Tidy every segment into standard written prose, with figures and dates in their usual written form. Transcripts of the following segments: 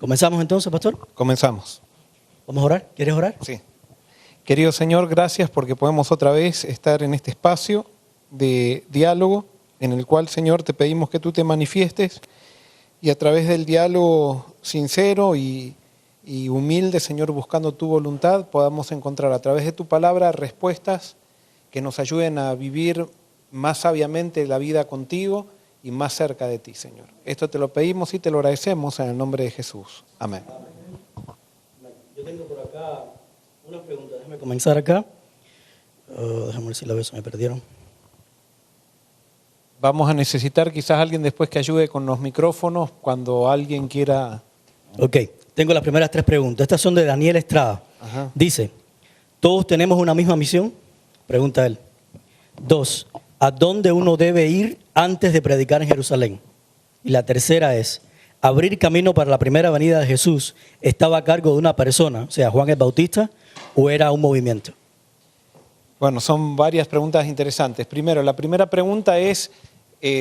¿Comenzamos entonces, pastor? Comenzamos. ¿Vamos a orar? ¿Quieres orar? Sí. Querido Señor, gracias porque podemos otra vez estar en este espacio de diálogo en el cual, Señor, te pedimos que tú te manifiestes y a través del diálogo sincero y humilde, Señor, buscando tu voluntad, podamos encontrar a través de tu palabra respuestas que nos ayuden a vivir más sabiamente la vida contigo y más cerca de ti, Señor. Esto te lo pedimos y te lo agradecemos en el nombre de Jesús. Amén. Yo tengo por acá una pregunta. Déjame comenzar acá. Déjame ver si la veo, se me perdieron. Vamos a necesitar quizás alguien después que ayude con los micrófonos cuando alguien quiera... Ok, tengo las primeras 3 preguntas. Estas son de Daniel Estrada. Ajá. Dice, ¿todos tenemos una misma misión? Pregunta él. 2, ¿a dónde uno debe ir antes de predicar en Jerusalén? Y la tercera es, ¿abrir camino para la primera venida de Jesús estaba a cargo de una persona, o sea, Juan el Bautista, o era un movimiento? Bueno, son varias preguntas interesantes. Primero, la primera pregunta es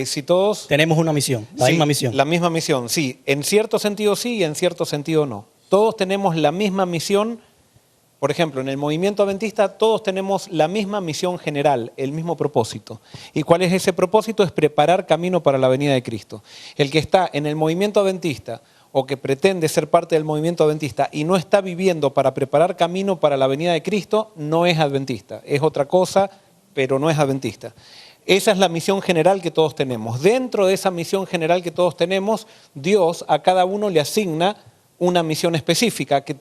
si todos... Tenemos una misión, la misma misión. La misma misión, sí. En cierto sentido sí y en cierto sentido no. Todos tenemos la misma misión. Por ejemplo, en el movimiento adventista todos tenemos la misma misión general, el mismo propósito. ¿Y cuál es ese propósito? Es preparar camino para la venida de Cristo. El que está en el movimiento adventista o que pretende ser parte del movimiento adventista y no está viviendo para preparar camino para la venida de Cristo, no es adventista. Es otra cosa, pero no es adventista. Esa es la misión general que todos tenemos. Dentro de esa misión general que todos tenemos, Dios a cada uno le asigna una misión específica que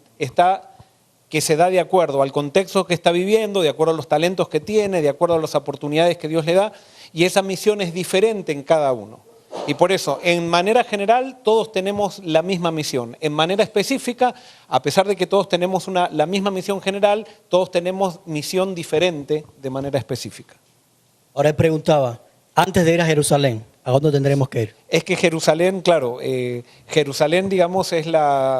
se da de acuerdo al contexto que está viviendo, de acuerdo a los talentos que tiene, de acuerdo a las oportunidades que Dios le da, y esa misión es diferente en cada uno. Y por eso, en manera general, todos tenemos la misma misión. En manera específica, a pesar de que todos tenemos la misma misión general, todos tenemos misión diferente de manera específica. Ahora él preguntaba, antes de ir a Jerusalén, ¿a dónde tendremos que ir? Es que Jerusalén, claro, Jerusalén, digamos,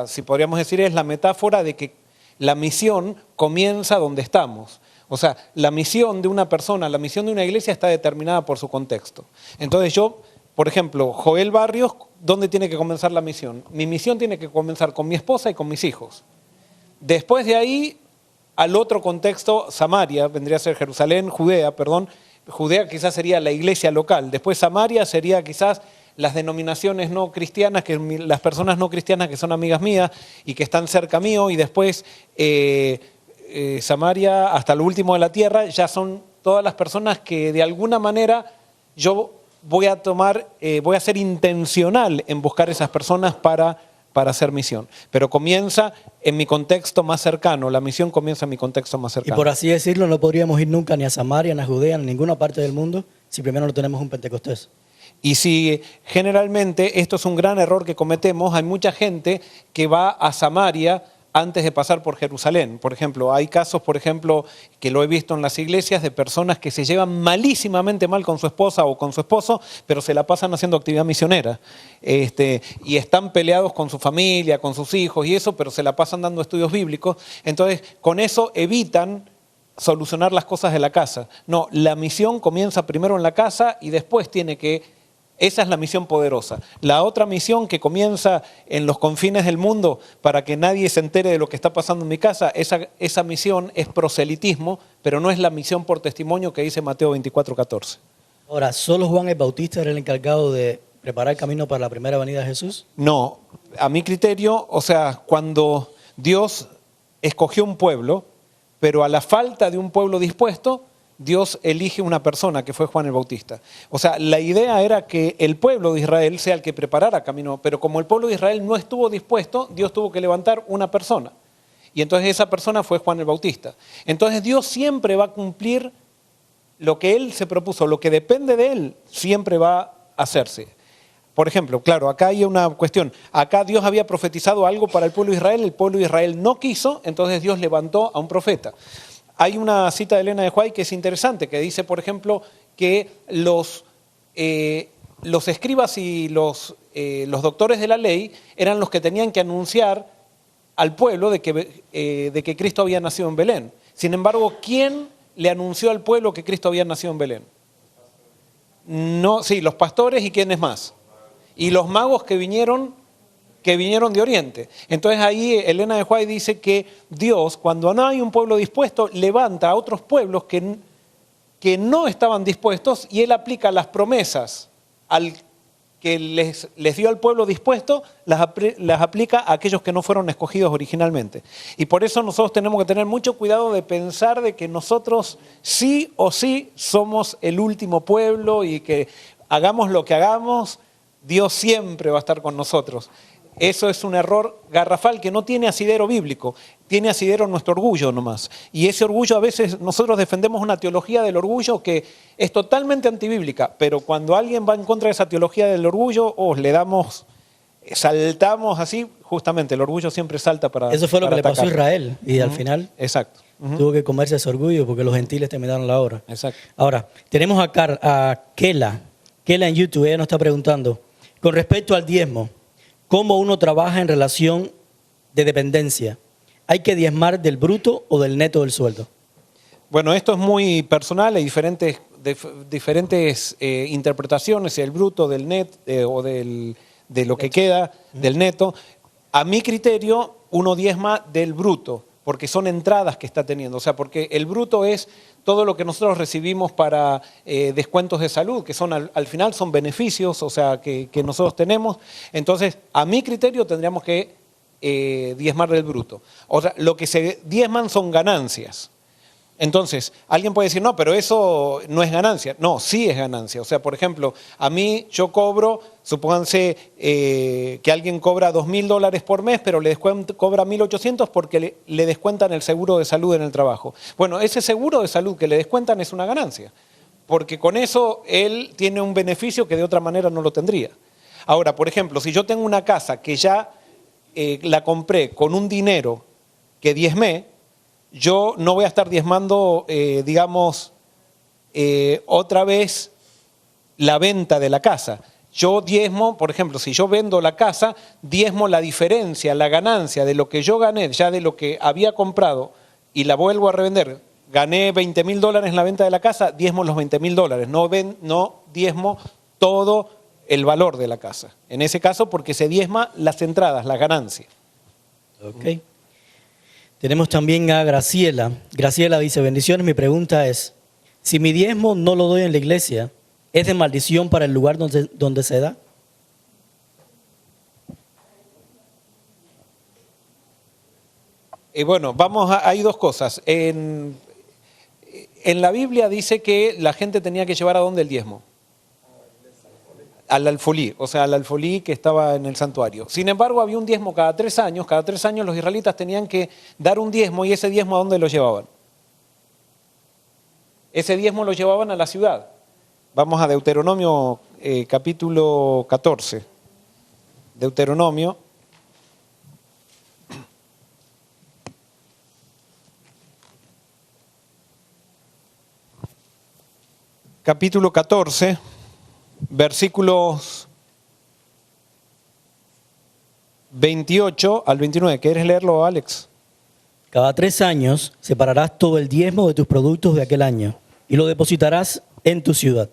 si podríamos decir, es la metáfora de que la misión comienza donde estamos. O sea, la misión de una persona, la misión de una iglesia está determinada por su contexto. Entonces yo, por ejemplo, Joel Barrios, ¿dónde tiene que comenzar la misión? Mi misión tiene que comenzar con mi esposa y con mis hijos. Después de ahí, al otro contexto, Samaria, vendría a ser Judea, Judea quizás sería la iglesia local. Después Samaria sería quizás las denominaciones no cristianas, las personas no cristianas que son amigas mías y que están cerca mío. Y después Samaria, hasta lo último de la tierra, ya son todas las personas que de alguna manera yo voy a ser intencional en buscar esas personas para hacer misión. Pero comienza en mi contexto más cercano, la misión comienza en mi contexto más cercano. Y por así decirlo, no podríamos ir nunca ni a Samaria, ni a Judea, ni a ninguna parte del mundo, si primero no tenemos un Pentecostés. Y si generalmente esto es un gran error que cometemos, hay mucha gente que va a Samaria antes de pasar por Jerusalén. Por ejemplo, hay casos, que lo he visto en las iglesias de personas que se llevan malísimamente mal con su esposa o con su esposo, pero se la pasan haciendo actividad misionera. Y están peleados con su familia, con sus hijos y eso, pero se la pasan dando estudios bíblicos. Entonces, con eso evitan solucionar las cosas de la casa. No, la misión comienza primero en la casa y después esa es la misión poderosa. La otra misión que comienza en los confines del mundo para que nadie se entere de lo que está pasando en mi casa, esa misión es proselitismo, pero no es la misión por testimonio que dice Mateo 24:14. Ahora, ¿solo Juan el Bautista era el encargado de preparar el camino para la primera venida de Jesús? No, a mi criterio, o sea, cuando Dios escogió un pueblo, pero a la falta de un pueblo dispuesto, Dios elige una persona que fue Juan el Bautista. O sea, la idea era que el pueblo de Israel sea el que preparara camino, pero como el pueblo de Israel no estuvo dispuesto, Dios tuvo que levantar una persona. Y entonces esa persona fue Juan el Bautista. Entonces Dios siempre va a cumplir lo que Él se propuso, lo que depende de Él, siempre va a hacerse. Por ejemplo, claro, acá hay una cuestión. Acá Dios había profetizado algo para el pueblo de Israel no quiso, entonces Dios levantó a un profeta. Hay una cita de Elena de White que es interesante, que dice, por ejemplo, que los escribas y los doctores de la ley eran los que tenían que anunciar al pueblo de que Cristo había nacido en Belén. Sin embargo, ¿quién le anunció al pueblo que Cristo había nacido en Belén? No, sí, los pastores y quiénes más. Y los magos que vinieron que vinieron de Oriente. Entonces ahí Elena de White dice que Dios, cuando no hay un pueblo dispuesto, levanta a otros pueblos que no estaban dispuestos y Él aplica las promesas que les dio al pueblo dispuesto, las aplica a aquellos que no fueron escogidos originalmente. Y por eso nosotros tenemos que tener mucho cuidado de pensar de que nosotros sí o sí somos el último pueblo y que hagamos lo que hagamos, Dios siempre va a estar con nosotros. Eso es un error garrafal que no tiene asidero bíblico, tiene asidero nuestro orgullo nomás. Y ese orgullo, a veces nosotros defendemos una teología del orgullo que es totalmente antibíblica, pero cuando alguien va en contra de esa teología del orgullo, saltamos así, justamente el orgullo siempre salta para Eso fue lo que le pasó a atacar. Israel y al final Exacto. tuvo que comerse ese orgullo porque los gentiles terminaron la obra. Exacto. Ahora, tenemos a Kela. Kela en YouTube, ella nos está preguntando, con respecto al diezmo, ¿cómo uno trabaja en relación de dependencia? ¿Hay que diezmar del bruto o del neto del sueldo? Bueno, esto es muy personal, hay diferentes interpretaciones, el bruto, del net o de lo que queda, del neto. A mi criterio, uno diezma del bruto, porque son entradas que está teniendo. O sea, porque el bruto es todo lo que nosotros recibimos para descuentos de salud, que son al final son beneficios, o sea, que nosotros tenemos. Entonces, a mi criterio tendríamos que diezmar del bruto. O sea, lo que se diezman son ganancias. Entonces, alguien puede decir, no, pero eso no es ganancia. No, sí es ganancia. O sea, por ejemplo, a mí yo cobro, supónganse que alguien cobra $2.000 por mes, pero cobra 1.800 porque le descuentan el seguro de salud en el trabajo. Bueno, ese seguro de salud que le descuentan es una ganancia, porque con eso él tiene un beneficio que de otra manera no lo tendría. Ahora, por ejemplo, si yo tengo una casa que ya la compré con un dinero que diezmé, yo no voy a estar diezmando, otra vez la venta de la casa. Yo diezmo, por ejemplo, si yo vendo la casa, diezmo la diferencia, la ganancia de lo que yo gané, ya de lo que había comprado y la vuelvo a revender. Gané $20.000 en la venta de la casa, diezmo los $20.000. No diezmo todo el valor de la casa. En ese caso, porque se diezma las entradas, la ganancia. Ok. Tenemos también a Graciela. Graciela dice, bendiciones, mi pregunta es, si mi diezmo no lo doy en la iglesia, ¿es de maldición para el lugar donde se da? Y bueno, hay dos cosas. En la Biblia dice que la gente tenía que llevar ¿a dónde el diezmo? Al alfolí, o sea, al alfolí que estaba en el santuario. Sin embargo, había un diezmo cada 3 años. Cada 3 años los israelitas tenían que dar un diezmo, y ese diezmo ¿a dónde lo llevaban? Ese diezmo lo llevaban a la ciudad. Vamos a Deuteronomio capítulo 14. Deuteronomio. Capítulo 14. Versículos 28 al 29. ¿Quieres leerlo, Alex? Cada 3 años separarás todo el diezmo de tus productos de aquel año y lo depositarás en tu ciudad.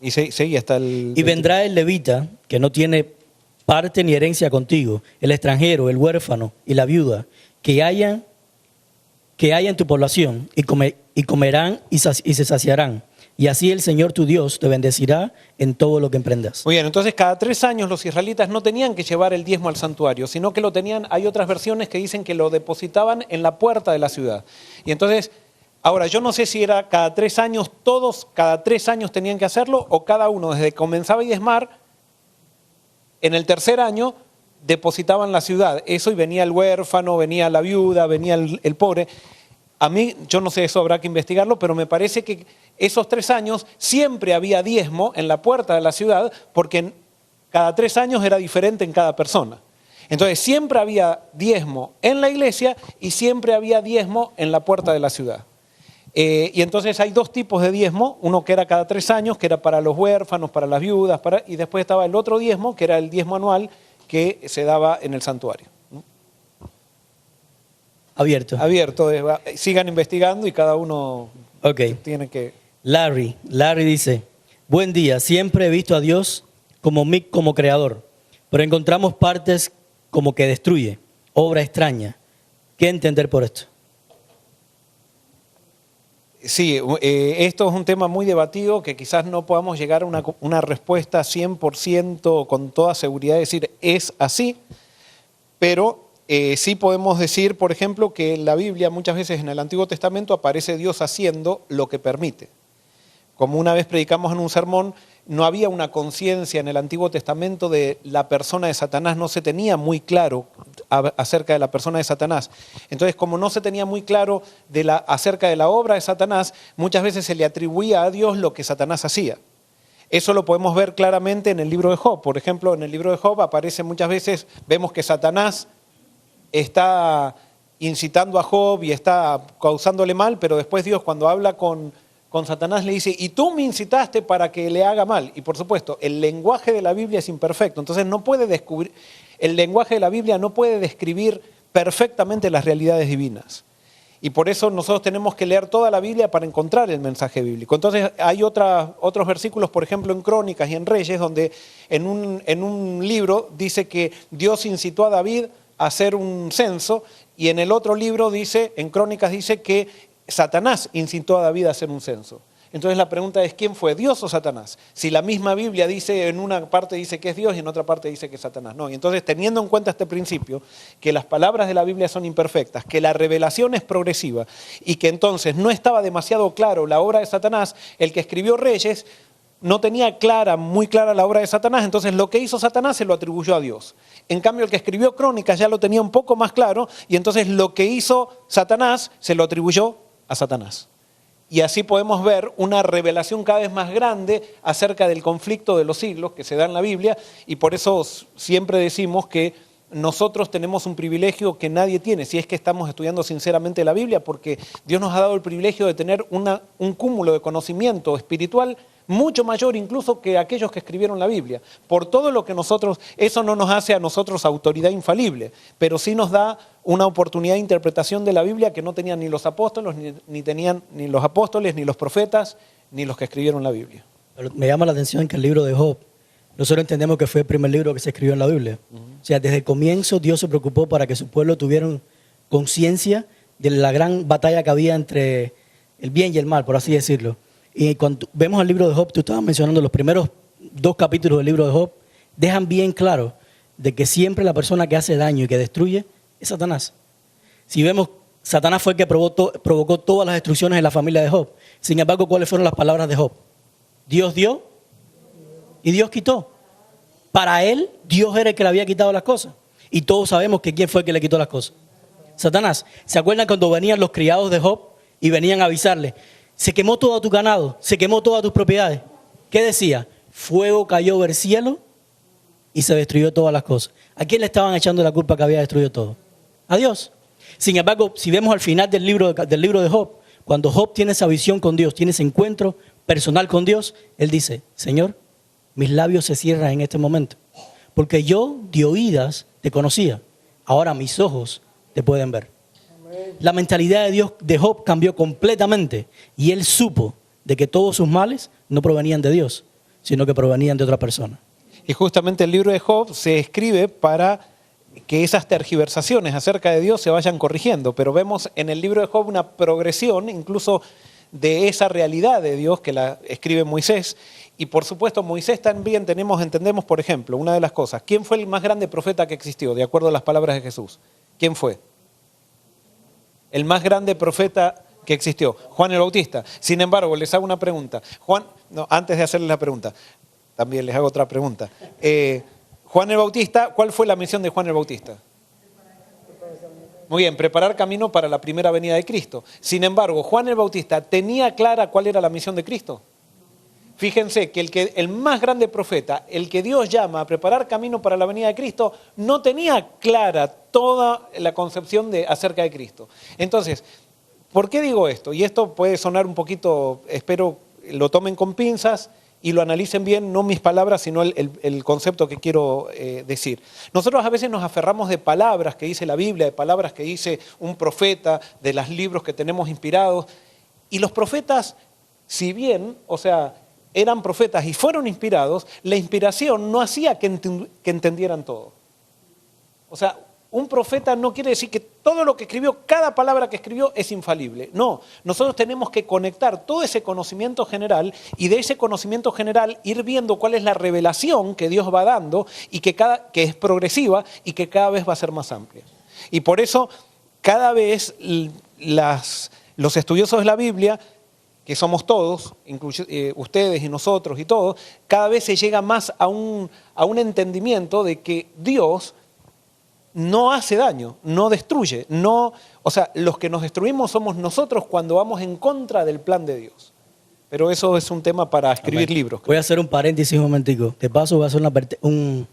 Y seguí hasta el... Y vendrá el levita, que no tiene parte ni herencia contigo, el extranjero, el huérfano y la viuda, que haya en tu población, y comerán y se saciarán. Y así el Señor tu Dios te bendecirá en todo lo que emprendas. Muy bien, entonces cada 3 años los israelitas no tenían que llevar el diezmo al santuario, sino que lo tenían, hay otras versiones que dicen que lo depositaban en la puerta de la ciudad. Y entonces, ahora yo no sé si era cada 3 años, todos cada 3 años tenían que hacerlo, o cada uno desde que comenzaba a diezmar, en el tercer año depositaban la ciudad. Eso, y venía el huérfano, venía la viuda, venía el pobre. A mí, yo no sé, eso habrá que investigarlo, pero me parece que esos 3 años siempre había diezmo en la puerta de la ciudad, porque cada 3 años era diferente en cada persona. Entonces siempre había diezmo en la iglesia y siempre había diezmo en la puerta de la ciudad. Y entonces hay 2 tipos de diezmo, uno que era cada 3 años, que era para los huérfanos, para las viudas, y después estaba el otro diezmo, que era el diezmo anual, que se daba en el santuario. Abierto. Abierto, sigan investigando y cada uno tiene que... Larry dice, buen día, siempre he visto a Dios como creador, pero encontramos partes como que destruye, obra extraña. ¿Qué entender por esto? Sí, esto es un tema muy debatido que quizás no podamos llegar a una respuesta 100% con toda seguridad, decir es así, pero sí podemos decir, por ejemplo, que en la Biblia muchas veces en el Antiguo Testamento aparece Dios haciendo lo que permite. Como una vez predicamos en un sermón, no había una conciencia en el Antiguo Testamento de la persona de Satanás, no se tenía muy claro acerca de la persona de Satanás. Entonces, como no se tenía muy claro acerca de la obra de Satanás, muchas veces se le atribuía a Dios lo que Satanás hacía. Eso lo podemos ver claramente en el libro de Job. Por ejemplo, en el libro de Job aparece muchas veces, vemos que Satanás está incitando a Job y está causándole mal, pero después Dios cuando habla con Satanás le dice, y tú me incitaste para que le haga mal. Y por supuesto, el lenguaje de la Biblia es imperfecto, entonces el lenguaje de la Biblia no puede describir perfectamente las realidades divinas. Y por eso nosotros tenemos que leer toda la Biblia para encontrar el mensaje bíblico. Entonces hay otros versículos, por ejemplo, en Crónicas y en Reyes, donde en un libro dice que Dios incitó a David a hacer un censo, y en el otro libro dice, en Crónicas dice que Satanás incitó a David a hacer un censo. Entonces la pregunta es, ¿quién fue, Dios o Satanás? Si la misma Biblia dice, en una parte dice que es Dios y en otra parte dice que es Satanás. No, y entonces teniendo en cuenta este principio, que las palabras de la Biblia son imperfectas, que la revelación es progresiva y que entonces no estaba demasiado claro la obra de Satanás, el que escribió Reyes no tenía muy clara la obra de Satanás, entonces lo que hizo Satanás se lo atribuyó a Dios. En cambio, el que escribió Crónicas ya lo tenía un poco más claro y entonces lo que hizo Satanás se lo atribuyó a Satanás. Y así podemos ver una revelación cada vez más grande acerca del conflicto de los siglos que se da en la Biblia, y por eso siempre decimos que nosotros tenemos un privilegio que nadie tiene, si es que estamos estudiando sinceramente la Biblia, porque Dios nos ha dado el privilegio de tener un cúmulo de conocimiento espiritual mucho mayor incluso que aquellos que escribieron la Biblia. Por todo lo que eso no nos hace a nosotros autoridad infalible, pero sí nos da una oportunidad de interpretación de la Biblia que no tenían ni los apóstoles, ni tenían ni los apóstoles, ni los profetas, ni los que escribieron la Biblia. Pero me llama la atención que el libro de Job, nosotros entendemos que fue el primer libro que se escribió en la Biblia. O sea, desde el comienzo Dios se preocupó para que su pueblo tuviera conciencia de la gran batalla que había entre el bien y el mal, por así decirlo. Y cuando vemos el libro de Job, tú estabas mencionando los primeros 2 capítulos del libro de Job, dejan bien claro de que siempre la persona que hace daño y que destruye es Satanás. Si vemos, Satanás fue el que provocó todas las destrucciones en la familia de Job. Sin embargo, ¿cuáles fueron las palabras de Job? Dios dio y Dios quitó. Para él, Dios era el que le había quitado las cosas. Y todos sabemos que quién fue el que le quitó las cosas. Satanás. ¿Se acuerdan cuando venían los criados de Job y venían a avisarle? Se quemó todo tu ganado, se quemó todas tus propiedades. ¿Qué decía? Fuego cayó del cielo y se destruyó todas las cosas. ¿A quién le estaban echando la culpa que había destruido todo? A Dios. Sin embargo, si vemos al final del libro de Job, cuando Job tiene esa visión con Dios, tiene ese encuentro personal con Dios, él dice, Señor, mis labios se cierran en este momento, porque yo de oídas te conocía, ahora mis ojos te pueden ver. La mentalidad de Job cambió completamente y él supo de que todos sus males no provenían de Dios, sino que provenían de otra persona. Y justamente el libro de Job se escribe para que esas tergiversaciones acerca de Dios se vayan corrigiendo, pero vemos en el libro de Job una progresión incluso de esa realidad de Dios que la escribe Moisés. Y por supuesto Moisés también entendemos, por ejemplo, una de las cosas, ¿quién fue el más grande profeta que existió, de acuerdo a las palabras de Jesús? ¿Quién fue? El más grande profeta que existió, Juan el Bautista. Sin embargo, les hago una pregunta. Antes de hacerles la pregunta, también les hago otra pregunta. Juan el Bautista, ¿cuál fue la misión de Juan el Bautista? Muy bien, preparar camino para la primera venida de Cristo. Sin embargo, Juan el Bautista, ¿tenía clara cuál era la misión de Cristo? Fíjense que el más grande profeta, el que Dios llama a preparar camino para la venida de Cristo, no tenía clara toda la concepción acerca de Cristo. Entonces, ¿por qué digo esto? Y esto puede sonar un poquito, espero lo tomen con pinzas y lo analicen bien, no mis palabras, sino el concepto que quiero decir. Nosotros a veces nos aferramos de palabras que dice la Biblia, de palabras que dice un profeta, de los libros que tenemos inspirados. Y los profetas, si bien, eran profetas y fueron inspirados, la inspiración no hacía que entendieran todo. O sea, un profeta no quiere decir que todo lo que escribió, cada palabra que escribió es infalible. No, nosotros tenemos que conectar todo ese conocimiento general y de ese conocimiento general ir viendo cuál es la revelación que Dios va dando y que es progresiva y que cada vez va a ser más amplia. Y por eso cada vez los estudiosos de la Biblia, que somos todos, ustedes y nosotros y todos, cada vez se llega más a un entendimiento de que Dios no hace daño, no destruye. O sea, los que nos destruimos somos nosotros cuando vamos en contra del plan de Dios. Pero eso es un tema para escribir libros. Voy a hacer un paréntesis un momentico. De paso voy a hacer un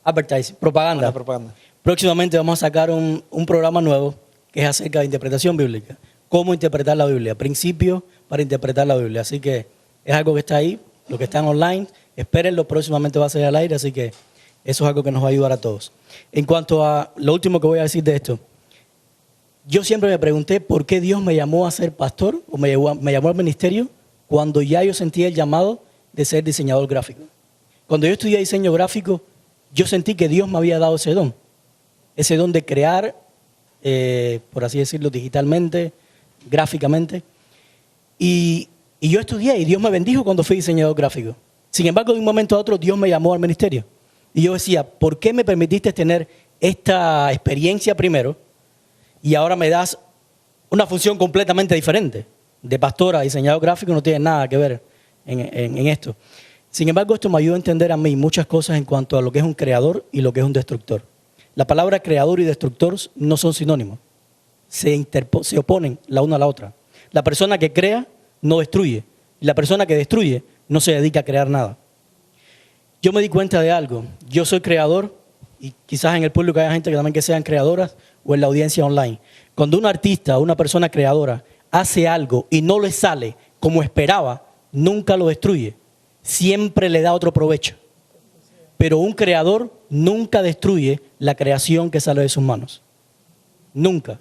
advertising, propaganda. Próximamente vamos a sacar un programa nuevo que es acerca de interpretación bíblica. Cómo interpretar la Biblia, principios para interpretar la Biblia. Así que es algo que está ahí, los que están online, espérenlo, próximamente va a salir al aire, así que eso es algo que nos va a ayudar a todos. En cuanto a lo último que voy a decir de esto, yo siempre me pregunté por qué Dios me llamó a ser pastor o me llamó al ministerio cuando ya yo sentía el llamado de ser diseñador gráfico. Cuando yo estudié diseño gráfico, yo sentí que Dios me había dado ese don de crear, por así decirlo, digitalmente, gráficamente. Y yo estudié y Dios me bendijo cuando fui diseñador gráfico. Sin embargo, de un momento a otro, Dios me llamó al ministerio. Y yo decía, ¿por qué me permitiste tener esta experiencia primero y ahora me das una función completamente diferente? De pastor a diseñador gráfico no tiene nada que ver en esto. Sin embargo, esto me ayudó a entender a mí muchas cosas en cuanto a lo que es un creador y lo que es un destructor. La palabra creador y destructor no son sinónimos. Se oponen la una a la otra. La persona que crea no destruye. Y la persona que destruye no se dedica a crear nada. Yo me di cuenta de algo. Yo soy creador y quizás en el público haya gente que también que sean creadoras o en la audiencia online. Cuando un artista o una persona creadora hace algo y no le sale como esperaba, nunca lo destruye. Siempre le da otro provecho. Pero un creador nunca destruye la creación que sale de sus manos. Nunca.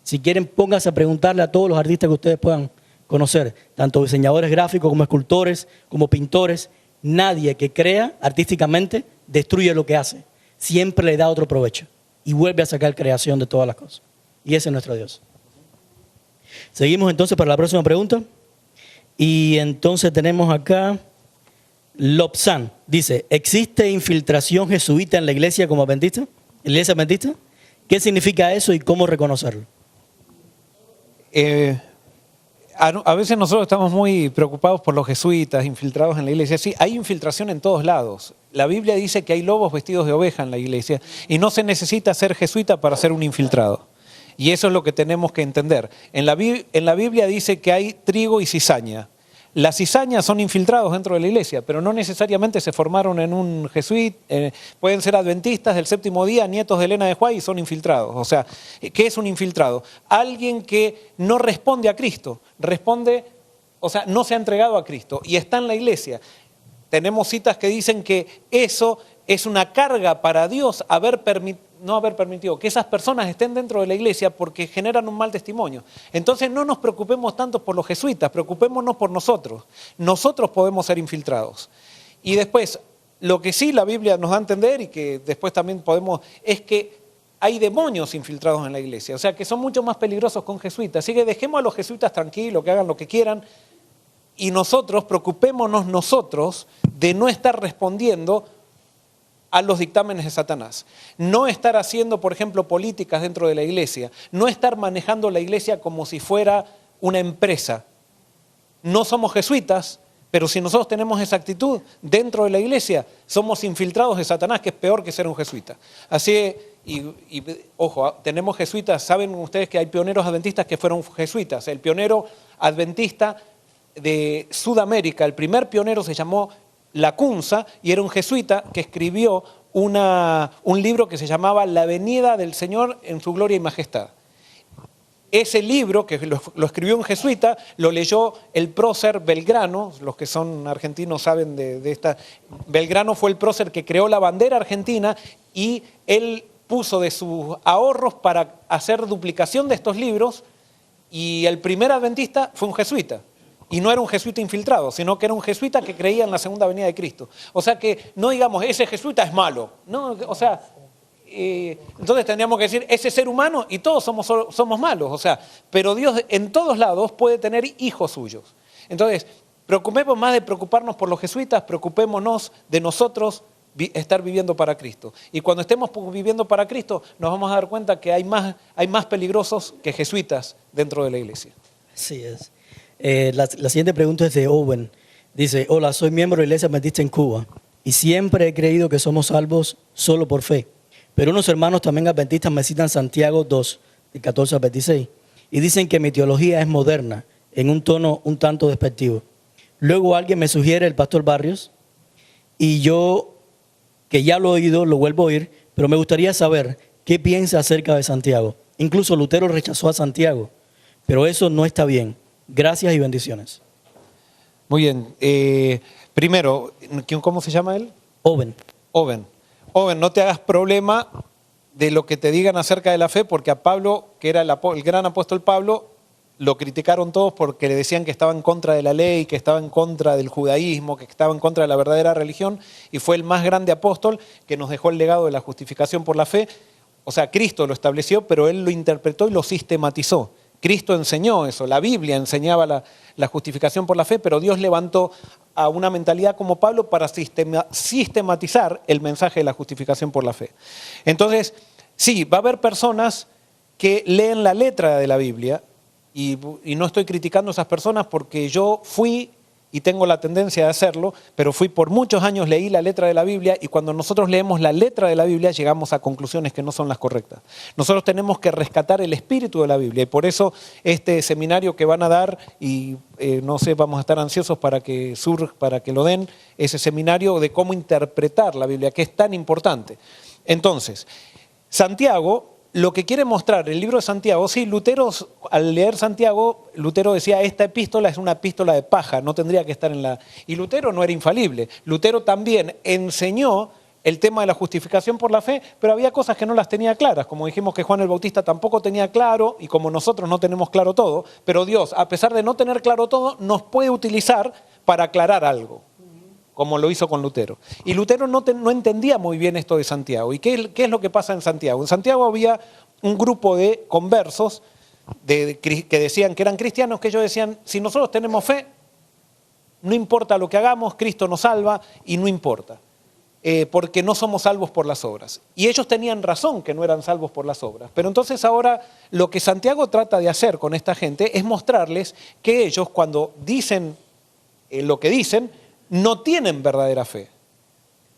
Si quieren, pónganse a preguntarle a todos los artistas que ustedes puedan conocer, tanto diseñadores gráficos como escultores, como pintores. Nadie que crea artísticamente destruye lo que hace. Siempre le da otro provecho y vuelve a sacar creación de todas las cosas. Y ese es nuestro Dios. Seguimos entonces para la próxima pregunta. Y entonces tenemos acá Lobsan. Dice, ¿existe infiltración jesuita en la iglesia como adventista? ¿En la iglesia adventista? ¿Qué significa eso y cómo reconocerlo? A veces nosotros estamos muy preocupados por los jesuitas infiltrados en la iglesia. Sí, hay infiltración en todos lados. La Biblia dice que hay lobos vestidos de oveja en la iglesia y no se necesita ser jesuita para ser un infiltrado. Y eso es lo que tenemos que entender. En la Biblia dice que hay trigo y cizaña. Las cizañas son infiltrados dentro de la iglesia, pero no necesariamente se formaron en un jesuita. Pueden ser adventistas del séptimo día, nietos de Elena de White y son infiltrados. O sea, ¿qué es un infiltrado? Alguien que no responde a Cristo, no se ha entregado a Cristo y está en la iglesia. Tenemos citas que dicen que eso es una carga para Dios no haber permitido que esas personas estén dentro de la iglesia porque generan un mal testimonio. Entonces no nos preocupemos tanto por los jesuitas, preocupémonos por nosotros. Nosotros podemos ser infiltrados. Y después, lo que sí la Biblia nos da a entender y que después también es que hay demonios infiltrados en la iglesia, o sea que son mucho más peligrosos con jesuitas. Así que dejemos a los jesuitas tranquilos, que hagan lo que quieran, y nosotros preocupémonos de no estar respondiendo a los dictámenes de Satanás. No estar haciendo, por ejemplo, políticas dentro de la iglesia. No estar manejando la iglesia como si fuera una empresa. No somos jesuitas, pero si nosotros tenemos esa actitud dentro de la iglesia, somos infiltrados de Satanás, que es peor que ser un jesuita. Así, ojo, tenemos jesuitas, saben ustedes que hay pioneros adventistas que fueron jesuitas. El pionero adventista de Sudamérica, el primer pionero se llamó Lacunza y era un jesuita que escribió un libro que se llamaba La venida del Señor en su gloria y majestad. Ese libro, que lo escribió un jesuita, lo leyó el prócer Belgrano. Los que son argentinos saben de esta. Belgrano fue el prócer que creó la bandera argentina y él puso de sus ahorros para hacer duplicación de estos libros, y el primer adventista fue un jesuita. Y no era un jesuita infiltrado, sino que era un jesuita que creía en la segunda venida de Cristo. O sea que no digamos, ese jesuita es malo. No, o sea, entonces tendríamos que decir, ese ser humano y todos somos malos, o sea, pero Dios en todos lados puede tener hijos suyos. Entonces, preocupemos más de preocuparnos por los jesuitas, preocupémonos de nosotros estar viviendo para Cristo. Y cuando estemos viviendo para Cristo, nos vamos a dar cuenta que hay más peligrosos que jesuitas dentro de la iglesia. Así es. La siguiente pregunta es de Owen. Dice, hola, soy miembro de la Iglesia Adventista en Cuba y siempre he creído que somos salvos solo por fe. Pero unos hermanos también adventistas me citan Santiago 2, del 14 al 26, y dicen que mi teología es moderna, en un tono un tanto despectivo. Luego alguien me sugiere el pastor Barrios, y yo, que ya lo he oído, lo vuelvo a oír, pero me gustaría saber qué piensa acerca de Santiago. Incluso Lutero rechazó a Santiago, pero eso no está bien. Gracias y bendiciones. Muy bien. Primero, ¿cómo se llama él? Owen. Owen, no te hagas problema de lo que te digan acerca de la fe, porque a Pablo, que era el gran apóstol Pablo, lo criticaron todos porque le decían que estaba en contra de la ley, que estaba en contra del judaísmo, que estaba en contra de la verdadera religión, y fue el más grande apóstol que nos dejó el legado de la justificación por la fe. O sea, Cristo lo estableció, pero él lo interpretó y lo sistematizó. Cristo enseñó eso, la Biblia enseñaba la justificación por la fe, pero Dios levantó a una mentalidad como Pablo para sistematizar el mensaje de la justificación por la fe. Entonces, sí, va a haber personas que leen la letra de la Biblia, y no estoy criticando a esas personas porque yo fui y tengo la tendencia de hacerlo, pero fui por muchos años, leí la letra de la Biblia, y cuando nosotros leemos la letra de la Biblia llegamos a conclusiones que no son las correctas. Nosotros tenemos que rescatar el espíritu de la Biblia, y por eso este seminario que van a dar, y no sé, vamos a estar ansiosos para que lo den, ese seminario de cómo interpretar la Biblia, que es tan importante. Entonces, Santiago, lo que quiere mostrar el libro de Santiago, sí, Lutero, al leer Santiago, Lutero decía, esta epístola es una epístola de paja, no tendría que estar en la... Y Lutero no era infalible. Lutero también enseñó el tema de la justificación por la fe, pero había cosas que no las tenía claras, como dijimos que Juan el Bautista tampoco tenía claro, y como nosotros no tenemos claro todo, pero Dios, a pesar de no tener claro todo, nos puede utilizar para aclarar algo, como lo hizo con Lutero. Y Lutero no entendía muy bien esto de Santiago. ¿Y qué es lo que pasa en Santiago? En Santiago había un grupo de conversos que decían que eran cristianos, que ellos decían, si nosotros tenemos fe, no importa lo que hagamos, Cristo nos salva y no importa, porque no somos salvos por las obras. Y ellos tenían razón que no eran salvos por las obras. Pero entonces ahora lo que Santiago trata de hacer con esta gente es mostrarles que ellos, cuando dicen lo que dicen, no tienen verdadera fe.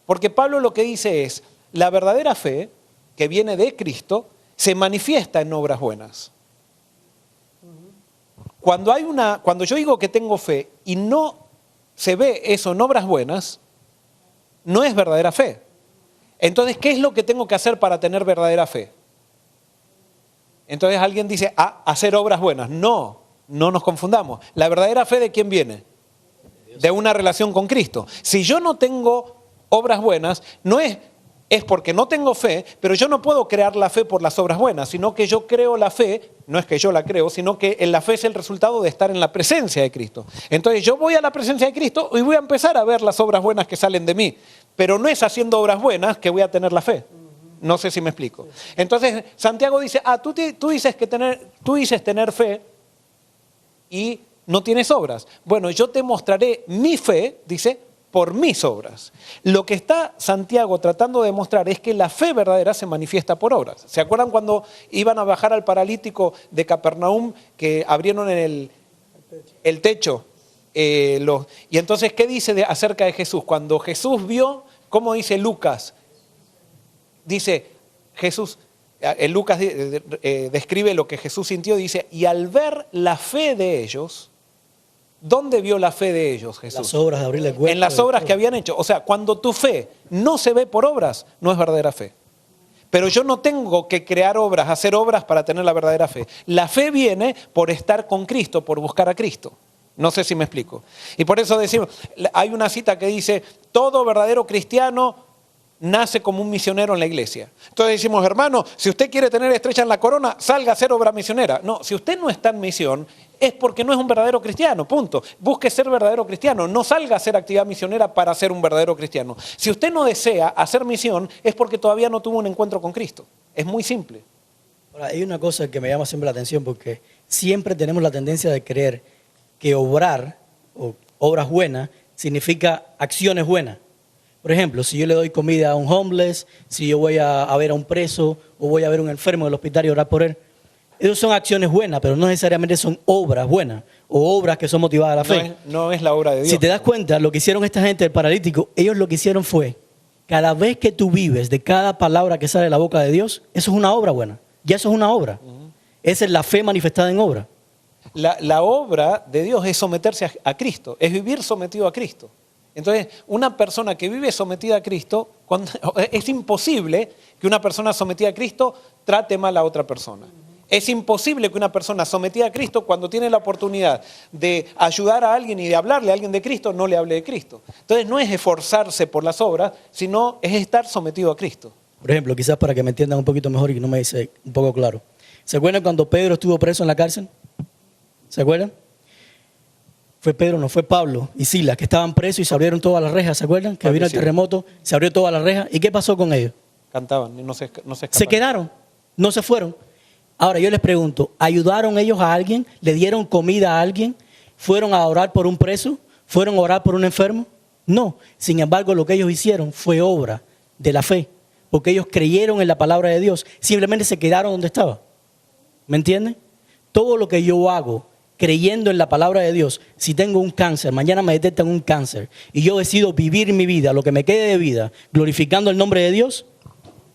Porque Pablo lo que dice es, la verdadera fe que viene de Cristo se manifiesta en obras buenas. Cuando yo digo que tengo fe y no se ve eso en obras buenas, no es verdadera fe. Entonces, ¿qué es lo que tengo que hacer para tener verdadera fe? Entonces alguien dice, hacer obras buenas. No nos confundamos. La verdadera fe, ¿de quién viene? De una relación con Cristo. Si yo no tengo obras buenas, no es porque no tengo fe, pero yo no puedo crear la fe por las obras buenas, sino que yo creo la fe, no es que yo la creo, sino que la fe es el resultado de estar en la presencia de Cristo. Entonces yo voy a la presencia de Cristo y voy a empezar a ver las obras buenas que salen de mí, pero no es haciendo obras buenas que voy a tener la fe. No sé si me explico. Entonces Santiago dice, tú dices tener fe y no tienes obras. Bueno, yo te mostraré mi fe, dice, por mis obras. Lo que está Santiago tratando de demostrar es que la fe verdadera se manifiesta por obras. ¿Se acuerdan cuando iban a bajar al paralítico de Capernaum, que abrieron el techo? Y entonces, ¿qué dice acerca de Jesús? Cuando Jesús vio, ¿cómo dice Lucas? Dice, Jesús... Lucas describe lo que Jesús sintió, dice, y al ver la fe de ellos, ¿dónde vio la fe de ellos Jesús? Las obras de abrirle el hueco. En las obras que habían hecho. O sea, cuando tu fe no se ve por obras, no es verdadera fe. Pero yo no tengo que crear obras, hacer obras para tener la verdadera fe. La fe viene por estar con Cristo, por buscar a Cristo. No sé si me explico. Y por eso decimos, hay una cita que dice, todo verdadero cristiano nace como un misionero en la iglesia. Entonces decimos, hermano, si usted quiere tener estrella en la corona, salga a hacer obra misionera. No, si usted no está en misión, es porque no es un verdadero cristiano, punto. Busque ser verdadero cristiano, no salga a hacer actividad misionera para ser un verdadero cristiano. Si usted no desea hacer misión, es porque todavía no tuvo un encuentro con Cristo. Es muy simple. Ahora, hay una cosa que me llama siempre la atención porque siempre tenemos la tendencia de creer que obrar o obras buenas significa acciones buenas. Por ejemplo, si yo le doy comida a un homeless, si yo voy a ver a un preso o voy a ver a un enfermo en el hospital y orar por él, esas son acciones buenas, pero no necesariamente son obras buenas o obras que son motivadas a la fe. No es la obra de Dios. Si te das cuenta, lo que hicieron esta gente del paralítico, ellos lo que hicieron fue, cada vez que tú vives de cada palabra que sale de la boca de Dios, eso es una obra buena. Ya eso es una obra. Esa es la fe manifestada en obra. La obra de Dios es someterse a Cristo, es vivir sometido a Cristo. Entonces, una persona que vive sometida a Cristo, es imposible que una persona sometida a Cristo trate mal a otra persona. Es imposible que una persona sometida a Cristo, cuando tiene la oportunidad de ayudar a alguien y de hablarle a alguien de Cristo, no le hable de Cristo. Entonces, no es esforzarse por las obras, sino es estar sometido a Cristo. Por ejemplo, quizás para que me entiendan un poquito mejor y que no me dice un poco claro. ¿Se acuerdan cuando Pedro estuvo preso en la cárcel? ¿Se acuerdan? Fue Pedro, no fue Pablo y Silas, que estaban presos y se abrieron todas las rejas, ¿se acuerdan? Que vino el terremoto, se abrió todas las rejas. ¿Y qué pasó con ellos? Cantaban y no se escaparon. Se quedaron, no se fueron. Ahora yo les pregunto, ¿ayudaron ellos a alguien? ¿Le dieron comida a alguien? ¿Fueron a orar por un preso? ¿Fueron a orar por un enfermo? No. Sin embargo, lo que ellos hicieron fue obra de la fe, porque ellos creyeron en la palabra de Dios. Simplemente se quedaron donde estaba. ¿Me entienden? Todo lo que yo hago creyendo en la palabra de Dios, si tengo un cáncer, mañana me detectan un cáncer y yo decido vivir mi vida, lo que me quede de vida, glorificando el nombre de Dios,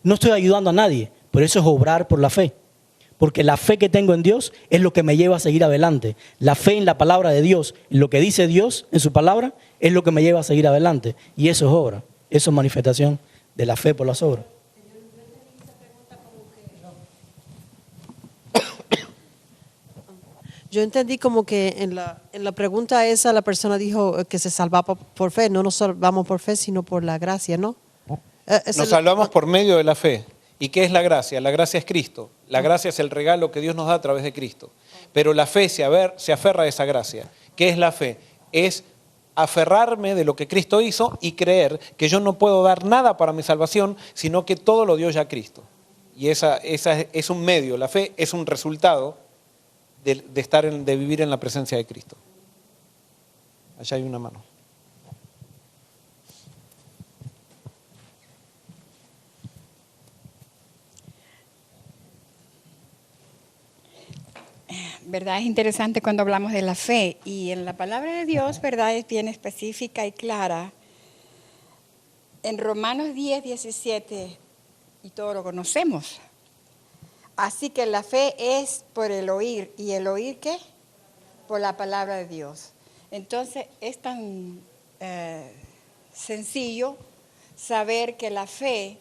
no estoy ayudando a nadie, pero eso es obrar por la fe. Porque la fe que tengo en Dios es lo que me lleva a seguir adelante. La fe en la palabra de Dios, en lo que dice Dios en su palabra, es lo que me lleva a seguir adelante. Y eso es obra, eso es manifestación de la fe por las obras. Yo entendí como que en la pregunta esa la persona dijo que se salvaba por fe. No nos salvamos por fe, sino por la gracia, ¿no? Nos salvamos por medio de la fe. ¿Y qué es la gracia? La gracia es Cristo. La gracia es el regalo que Dios nos da a través de Cristo. Pero la fe se aferra a esa gracia. ¿Qué es la fe? Es aferrarme de lo que Cristo hizo y creer que yo no puedo dar nada para mi salvación, sino que todo lo dio ya Cristo. Y esa es un medio. La fe es un resultado de vivir en la presencia de Cristo. Allá hay una mano. ¿Verdad? Es interesante cuando hablamos de la fe y en la palabra de Dios, ¿verdad? Es bien específica y clara. En Romanos 10, 17, y todo lo conocemos. Así que la fe es por el oír. ¿Y el oír qué? Por la palabra de Dios. Entonces es tan sencillo saber que la fe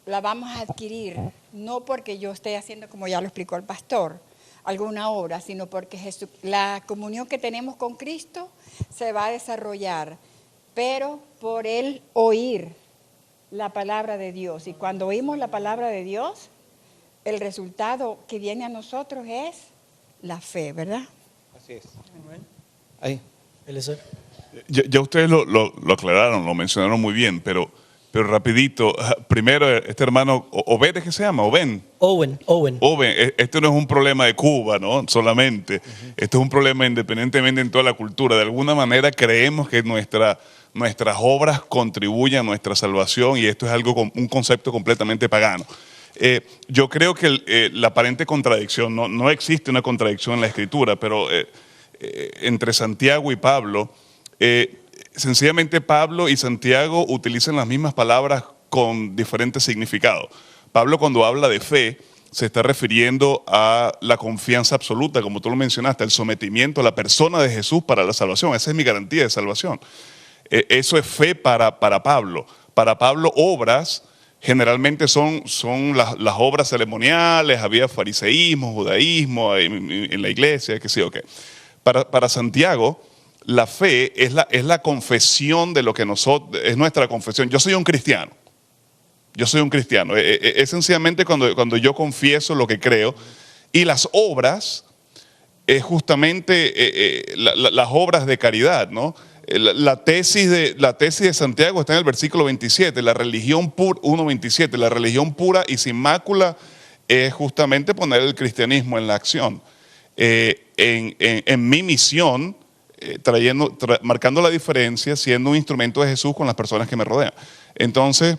la vamos a adquirir, no porque yo esté haciendo, como ya lo explicó el pastor, alguna obra, sino porque la comunión que tenemos con Cristo se va a desarrollar, pero por el oír la palabra de Dios. Y cuando oímos la palabra de Dios, el resultado que viene a nosotros es la fe, ¿verdad? Así es. Ahí. Ya ustedes lo aclararon, lo mencionaron muy bien, pero rapidito, primero este hermano, ¿Obed es que se llama? ¿Owen? Owen. Este no es un problema de Cuba, ¿no? Solamente. Esto es un problema independientemente en toda la cultura. De alguna manera creemos que nuestras obras contribuyen a nuestra salvación y esto es un concepto completamente pagano. Yo creo que la aparente contradicción, no existe una contradicción en la Escritura, pero entre Santiago y Pablo, sencillamente Pablo y Santiago utilizan las mismas palabras con diferentes significados. Pablo cuando habla de fe se está refiriendo a la confianza absoluta, como tú lo mencionaste, el sometimiento a la persona de Jesús para la salvación. Esa es mi garantía de salvación. Eso es fe para Pablo. Para Pablo obras generalmente son las obras ceremoniales, había fariseísmo, judaísmo en la iglesia, qué sé yo qué. Para Santiago, la fe es la confesión de lo que es nuestra confesión. Yo soy un cristiano. Es sencillamente cuando yo confieso lo que creo. Y las obras es justamente las obras de caridad, ¿no? La tesis de Santiago está en el versículo 27, la religión pura, 1.27, la religión pura y sin mácula es justamente poner el cristianismo en la acción. En mi misión, marcando la diferencia, siendo un instrumento de Jesús con las personas que me rodean. Entonces,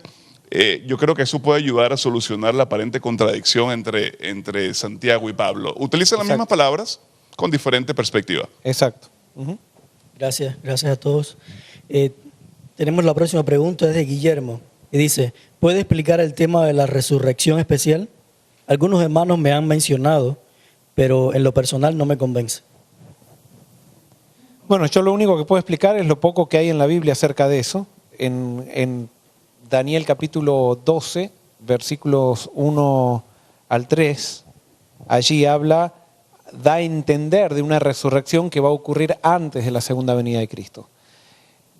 yo creo que eso puede ayudar a solucionar la aparente contradicción entre Santiago y Pablo. Utilizan las mismas palabras con diferente perspectiva. Exacto. Uh-huh. Gracias a todos. Tenemos la próxima pregunta, es de Guillermo, y dice, ¿puede explicar el tema de la resurrección especial? Algunos hermanos me han mencionado, pero en lo personal no me convence. Bueno, yo lo único que puedo explicar es lo poco que hay en la Biblia acerca de eso. En Daniel capítulo 12, versículos 1 al 3, allí da a entender de una resurrección que va a ocurrir antes de la segunda venida de Cristo.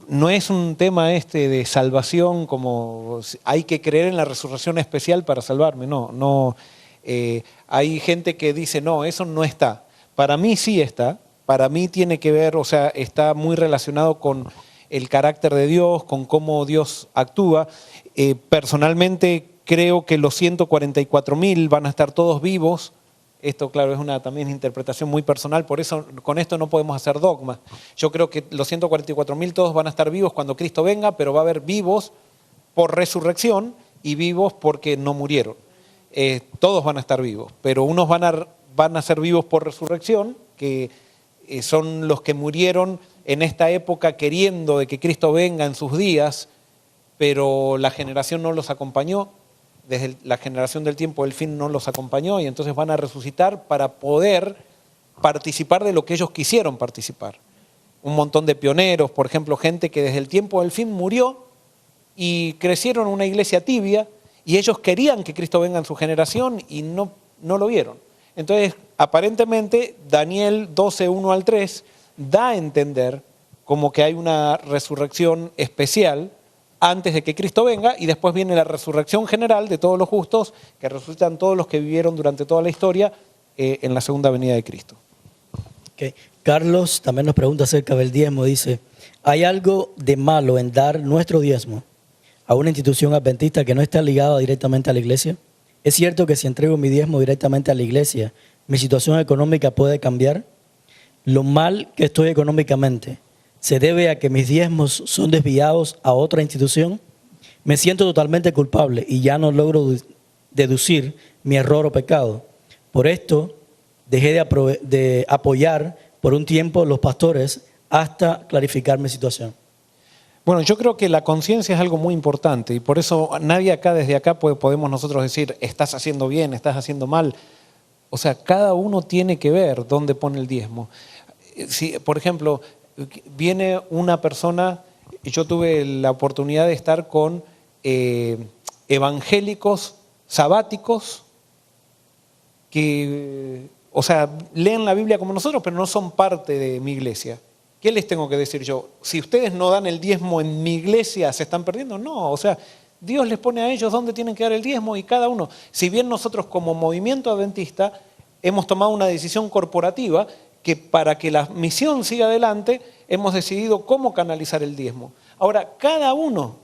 No es un tema de salvación como hay que creer en la resurrección especial para salvarme, no. Hay gente que dice, no, eso no está. Para mí sí está, para mí tiene que ver, o sea, está muy relacionado con el carácter de Dios, con cómo Dios actúa. Personalmente creo que los 144.000 van a estar todos vivos. Esto, claro, es una también interpretación muy personal, por eso con esto no podemos hacer dogma. Yo creo que los 144.000 todos van a estar vivos cuando Cristo venga, pero va a haber vivos por resurrección y vivos porque no murieron. Todos van a estar vivos, pero unos van a ser vivos por resurrección, que son los que murieron en esta época queriendo de que Cristo venga en sus días, pero la generación no los acompañó. Desde la generación del tiempo del fin no los acompañó y entonces van a resucitar para poder participar de lo que ellos quisieron participar. Un montón de pioneros, por ejemplo, gente que desde el tiempo del fin murió y crecieron en una iglesia tibia y ellos querían que Cristo venga en su generación y no lo vieron. Entonces, aparentemente, Daniel 12, 1 al 3 da a entender como que hay una resurrección especial antes de que Cristo venga, y después viene la resurrección general de todos los justos, que resucitan todos los que vivieron durante toda la historia en la segunda venida de Cristo. Okay. Carlos también nos pregunta acerca del diezmo, dice, ¿hay algo de malo en dar nuestro diezmo a una institución adventista que no está ligada directamente a la iglesia? ¿Es cierto que si entrego mi diezmo directamente a la iglesia, mi situación económica puede cambiar? Lo mal que estoy económicamente, ¿se debe a que mis diezmos son desviados a otra institución? Me siento totalmente culpable y ya no logro deducir mi error o pecado. Por esto, dejé de apoyar por un tiempo los pastores hasta clarificar mi situación. Bueno, yo creo que la conciencia es algo muy importante y por eso nadie acá, desde acá, podemos nosotros decir, estás haciendo bien, estás haciendo mal. O sea, cada uno tiene que ver dónde pone el diezmo. Si, por ejemplo, viene una persona, yo tuve la oportunidad de estar con evangélicos sabáticos que, o sea, leen la Biblia como nosotros, pero no son parte de mi iglesia. ¿Qué les tengo que decir yo? Si ustedes no dan el diezmo en mi iglesia, ¿se están perdiendo? No, o sea, Dios les pone a ellos dónde tienen que dar el diezmo y cada uno. Si bien nosotros como movimiento adventista hemos tomado una decisión corporativa que para que la misión siga adelante hemos decidido cómo canalizar el diezmo. Ahora, cada uno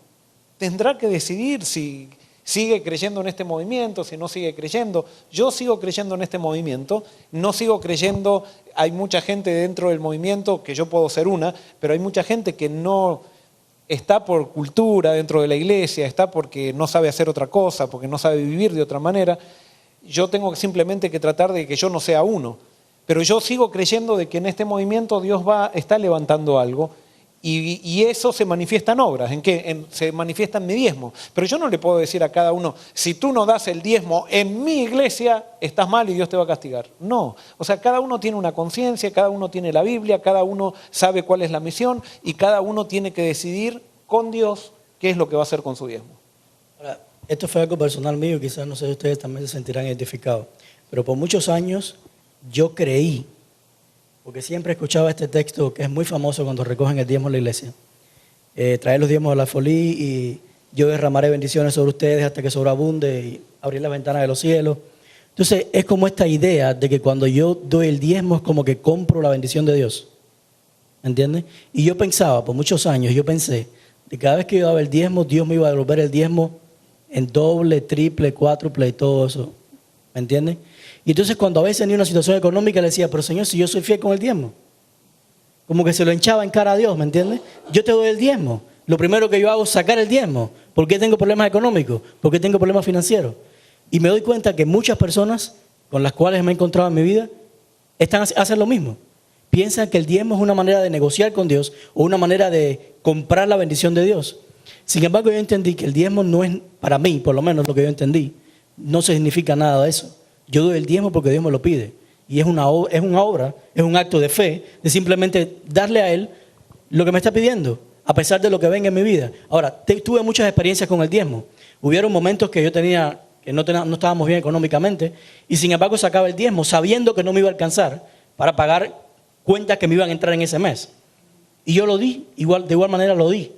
tendrá que decidir si sigue creyendo en este movimiento, si no sigue creyendo. Yo sigo creyendo en este movimiento, no sigo creyendo, hay mucha gente dentro del movimiento, que yo puedo ser una, pero hay mucha gente que no está por cultura dentro de la iglesia, está porque no sabe hacer otra cosa, porque no sabe vivir de otra manera. Yo tengo simplemente que tratar de que yo no sea uno. Pero yo sigo creyendo de que en este movimiento Dios está levantando algo y eso se manifiesta en obras. ¿En qué? Se manifiesta en mi diezmo. Pero yo no le puedo decir a cada uno, si tú no das el diezmo en mi iglesia, estás mal y Dios te va a castigar. No. O sea, cada uno tiene una conciencia, cada uno tiene la Biblia, cada uno sabe cuál es la misión y cada uno tiene que decidir con Dios qué es lo que va a hacer con su diezmo. Ahora, esto fue algo personal mío, quizás no sé si ustedes también se sentirán identificados, pero por muchos años yo creí, porque siempre escuchaba este texto que es muy famoso cuando recogen el diezmo en la iglesia, traer los diezmos a la folí y yo derramaré bendiciones sobre ustedes hasta que sobreabunde y abrir las ventanas de los cielos. Entonces es como esta idea de que cuando yo doy el diezmo es como que compro la bendición de Dios. ¿Entiendes? Y yo pensaba, por muchos años, yo pensé que cada vez que yo daba el diezmo, Dios me iba a devolver el diezmo en doble, triple, cuádruple y todo eso. ¿Me entiendes? Y entonces cuando a veces tenía una situación económica le decía, pero Señor, si yo soy fiel con el diezmo. Como que se lo hinchaba en cara a Dios, ¿me entiendes? Yo te doy el diezmo. Lo primero que yo hago es sacar el diezmo. ¿Por qué tengo problemas económicos? ¿Por qué tengo problemas financieros? Y me doy cuenta que muchas personas con las cuales me he encontrado en mi vida hacen lo mismo. Piensan que el diezmo es una manera de negociar con Dios o una manera de comprar la bendición de Dios. Sin embargo, yo entendí que el diezmo no es, para mí, por lo menos lo que yo entendí, no significa nada de eso. Yo doy el diezmo porque Dios me lo pide. Y es una obra, es un acto de fe, de simplemente darle a Él lo que me está pidiendo, a pesar de lo que venga en mi vida. Ahora, tuve muchas experiencias con el diezmo. Hubieron momentos que yo tenía, que no estábamos bien económicamente, y sin embargo sacaba el diezmo, sabiendo que no me iba a alcanzar para pagar cuentas que me iban a entrar en ese mes. Y yo lo di, de igual manera lo di.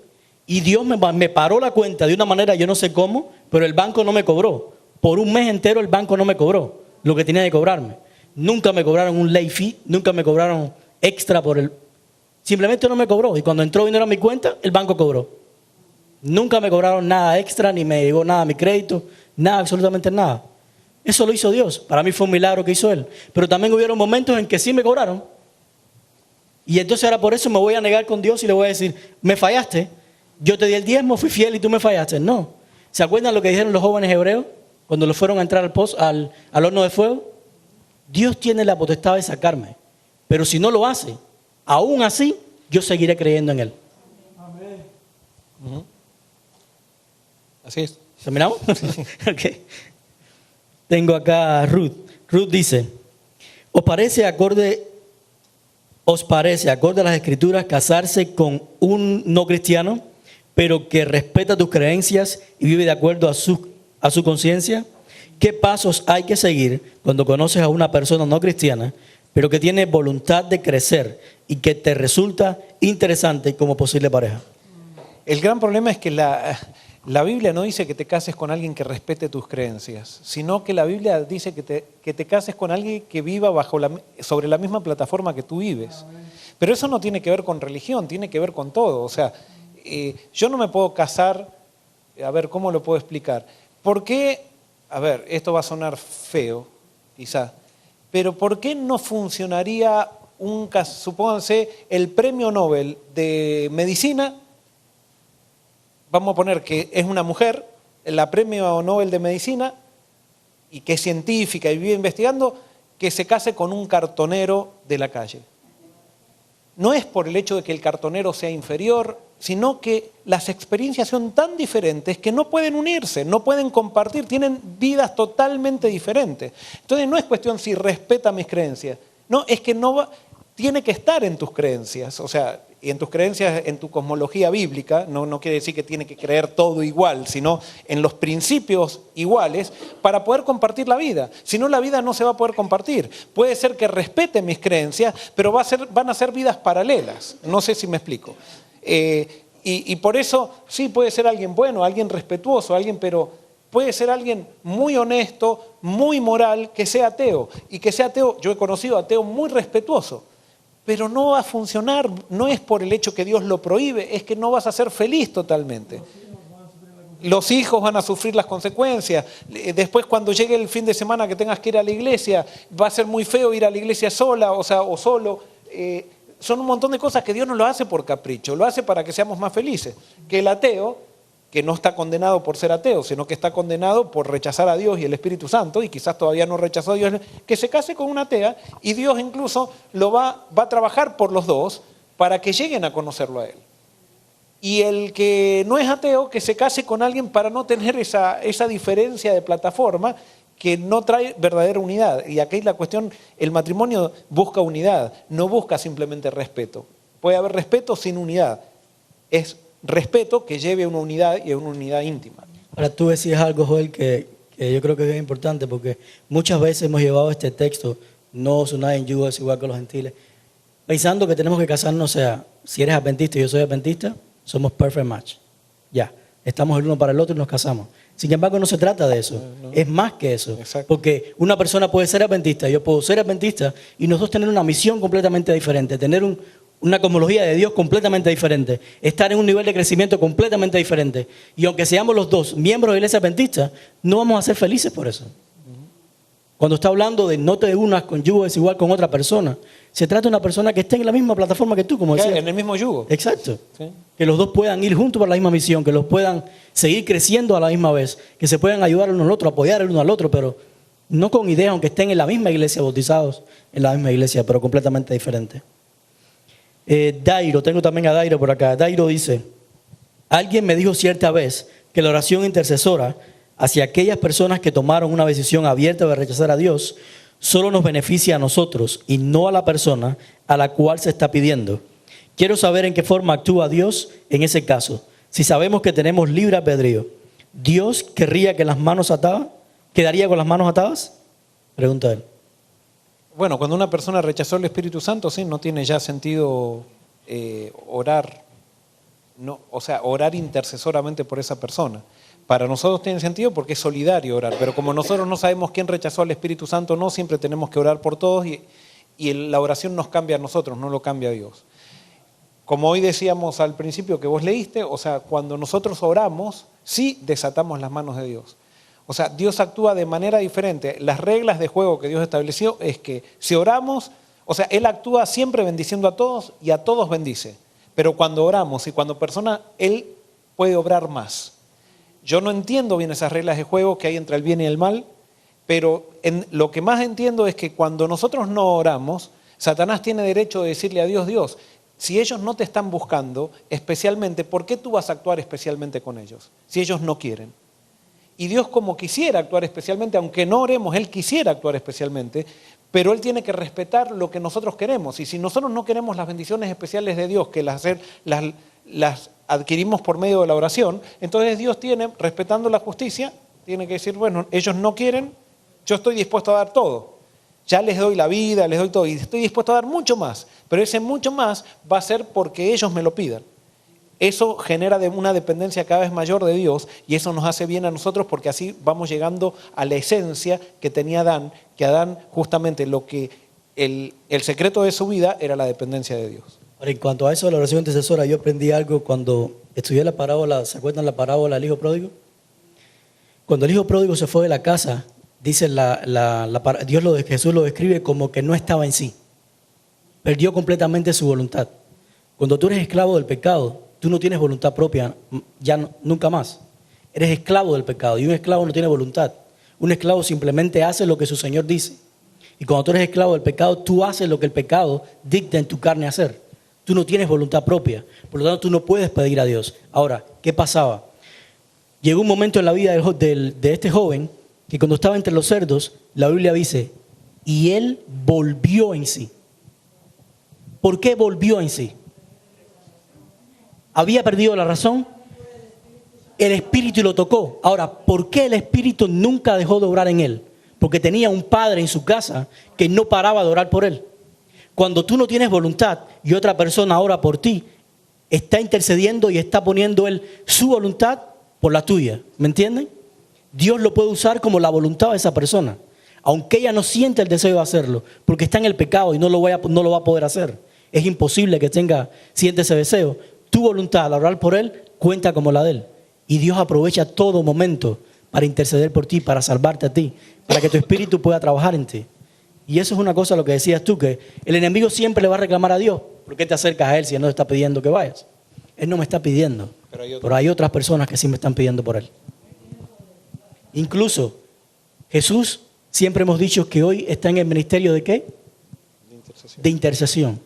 Y Dios me paró la cuenta de una manera, yo no sé cómo, pero el banco no me cobró. Por un mes entero el banco no me cobró lo que tenía que cobrarme. Nunca me cobraron un late fee, nunca me cobraron extra por el... Simplemente no me cobró. Y cuando entró dinero a mi cuenta, el banco cobró. Nunca me cobraron nada extra, ni me llegó nada a mi crédito, nada, absolutamente nada. Eso lo hizo Dios. Para mí fue un milagro que hizo Él. Pero también hubieron momentos en que sí me cobraron. Y entonces ahora por eso me voy a negar con Dios y le voy a decir, me fallaste, yo te di el diezmo, fui fiel y tú me fallaste. No. ¿Se acuerdan lo que dijeron los jóvenes hebreos cuando los fueron a entrar al horno de fuego? Dios tiene la potestad de sacarme, pero si no lo hace, aún así, yo seguiré creyendo en Él. Ujú. Así es. ¿Terminamos? Okay. Tengo acá a Ruth. Ruth dice, ¿os parece acorde a las Escrituras casarse con un no cristiano, pero que respeta tus creencias y vive de acuerdo a su conciencia? ¿Qué pasos hay que seguir cuando conoces a una persona no cristiana, pero que tiene voluntad de crecer y que te resulta interesante como posible pareja? El gran problema es que la Biblia no dice que te cases con alguien que respete tus creencias, sino que la Biblia dice que te cases con alguien que viva sobre la misma plataforma que tú vives. Pero eso no tiene que ver con religión, tiene que ver con todo. O sea, yo no me puedo casar, a ver, ¿cómo lo puedo explicar? ¿Por qué? A ver, esto va a sonar feo, quizá, pero ¿por qué no funcionaría supónganse, el premio Nobel de Medicina? Vamos a poner que es una mujer, la premio Nobel de Medicina, y que es científica y vive investigando, que se case con un cartonero de la calle. No es por el hecho de que el cartonero sea inferior, sino que las experiencias son tan diferentes que no pueden unirse, no pueden compartir, tienen vidas totalmente diferentes. Entonces no es cuestión si respeta mis creencias, no, es que tiene que estar en tus creencias, o sea, y en tus creencias, en tu cosmología bíblica, no quiere decir que tiene que creer todo igual, sino en los principios iguales para poder compartir la vida. Si no, la vida no se va a poder compartir. Puede ser que respete mis creencias, pero van a ser vidas paralelas. No sé si me explico. Y por eso, sí, puede ser alguien bueno, alguien respetuoso, pero puede ser alguien muy honesto, muy moral, que sea ateo. Y que sea ateo, yo he conocido ateos muy respetuosos. Pero no va a funcionar, no es por el hecho que Dios lo prohíbe, es que no vas a ser feliz totalmente. Los hijos van a sufrir las consecuencias. Después, cuando llegue el fin de semana que tengas que ir a la iglesia, va a ser muy feo ir a la iglesia sola, o solo. Son un montón de cosas que Dios no lo hace por capricho, lo hace para que seamos más felices. Que el ateo, que no está condenado por ser ateo, sino que está condenado por rechazar a Dios y el Espíritu Santo, y quizás todavía no rechazó a Dios, que se case con una atea, y Dios incluso va a trabajar por los dos para que lleguen a conocerlo a Él. Y el que no es ateo, que se case con alguien para no tener esa diferencia de plataforma que no trae verdadera unidad. Y aquí la cuestión, el matrimonio busca unidad, no busca simplemente respeto. Puede haber respeto sin unidad. Es respeto que lleve a una unidad y a una unidad íntima. Ahora tú decías algo, Joel, que yo creo que es bien importante, porque muchas veces hemos llevado este texto, no os unáis en yugo es igual que los gentiles, pensando que tenemos que casarnos, o sea, si eres adventista y yo soy adventista, somos perfect match. Ya, estamos el uno para el otro y nos casamos. Sin embargo, no se trata de eso. Es más que eso. Exacto. Porque una persona puede ser adventista, yo puedo ser adventista y nosotros tener una misión completamente diferente, tener una cosmología de Dios completamente diferente, estar en un nivel de crecimiento completamente diferente. Y aunque seamos los dos miembros de la iglesia adventista, no vamos a ser felices por eso. Cuando está hablando de no te unas con yugo desigual con otra persona, se trata de una persona que esté en la misma plataforma que tú, como decía. En el mismo yugo. Exacto. Sí. Que los dos puedan ir juntos para la misma misión, que los puedan seguir creciendo a la misma vez, que se puedan ayudar el uno al otro, apoyar el uno al otro, pero no con ideas, aunque estén en la misma iglesia, bautizados en la misma iglesia, pero completamente diferente. Dairo, tengo también a Dairo por acá. Dairo dice, alguien me dijo cierta vez que la oración intercesora hacia aquellas personas que tomaron una decisión abierta de rechazar a Dios solo nos beneficia a nosotros y no a la persona a la cual se está pidiendo. Quiero saber en qué forma actúa Dios en ese caso. Si sabemos que tenemos libre albedrío, ¿Dios querría que las manos atadas? ¿Quedaría con las manos atadas? Pregunta él. Bueno, cuando una persona rechazó el Espíritu Santo, sí, no tiene ya sentido orar, no, o sea, orar intercesoramente por esa persona. Para nosotros tiene sentido porque es solidario orar, pero como nosotros no sabemos quién rechazó al Espíritu Santo, no siempre tenemos que orar por todos y la oración nos cambia a nosotros, no lo cambia a Dios. Como hoy decíamos al principio que vos leíste, o sea, cuando nosotros oramos, sí desatamos las manos de Dios. O sea, Dios actúa de manera diferente. Las reglas de juego que Dios estableció es que si oramos, o sea, Él actúa siempre bendiciendo a todos y a todos bendice. Pero cuando oramos y cuando persona, Él puede obrar más. Yo no entiendo bien esas reglas de juego que hay entre el bien y el mal, pero lo que más entiendo es que cuando nosotros no oramos, Satanás tiene derecho de decirle a Dios, Dios, si ellos no te están buscando especialmente, ¿por qué tú vas a actuar especialmente con ellos? Si ellos no quieren. Y Dios como quisiera actuar especialmente, aunque no oremos, Él quisiera actuar especialmente, pero Él tiene que respetar lo que nosotros queremos. Y si nosotros no queremos las bendiciones especiales de Dios, que las adquirimos por medio de la oración, entonces Dios tiene, respetando la justicia, tiene que decir, bueno, ellos no quieren, yo estoy dispuesto a dar todo. Ya les doy la vida, les doy todo, y estoy dispuesto a dar mucho más, pero ese mucho más va a ser porque ellos me lo pidan. Eso genera una dependencia cada vez mayor de Dios y eso nos hace bien a nosotros porque así vamos llegando a la esencia que tenía Adán, que Adán justamente lo que el secreto de su vida era la dependencia de Dios. Ahora, en cuanto a eso de la oración intercesora, yo aprendí algo cuando estudié la parábola, ¿se acuerdan la parábola del hijo pródigo? Cuando el hijo pródigo se fue de la casa, dice Jesús lo describe como que no estaba en sí. Perdió completamente su voluntad. Cuando tú eres esclavo del pecado, tú no tienes voluntad propia, nunca más. Eres esclavo del pecado y un esclavo no tiene voluntad. Un esclavo simplemente hace lo que su Señor dice. Y cuando tú eres esclavo del pecado, tú haces lo que el pecado dicta en tu carne hacer. Tú no tienes voluntad propia, por lo tanto tú no puedes pedir a Dios. Ahora, ¿qué pasaba? Llegó un momento en la vida de este joven que cuando estaba entre los cerdos, la Biblia dice, y él volvió en sí. ¿Por qué volvió en sí? ¿Había perdido la razón? El Espíritu lo tocó. Ahora, ¿por qué el Espíritu nunca dejó de orar en él? Porque tenía un padre en su casa que no paraba de orar por él. Cuando tú no tienes voluntad y otra persona ora por ti, está intercediendo y está poniendo él su voluntad por la tuya. ¿Me entienden? Dios lo puede usar como la voluntad de esa persona, aunque ella no siente el deseo de hacerlo, porque está en el pecado y no lo va a poder hacer. Es imposible que siente ese deseo. Tu voluntad al orar por él cuenta como la de él. Y Dios aprovecha todo momento para interceder por ti, para salvarte a ti, para que tu espíritu pueda trabajar en ti. Y eso es una cosa lo que decías tú, que el enemigo siempre le va a reclamar a Dios. ¿Por qué te acercas a él si él no te está pidiendo que vayas? Él no me está pidiendo, pero hay otras personas que sí me están pidiendo por él. Incluso Jesús, siempre hemos dicho que hoy está en el ministerio ¿de qué? De intercesión.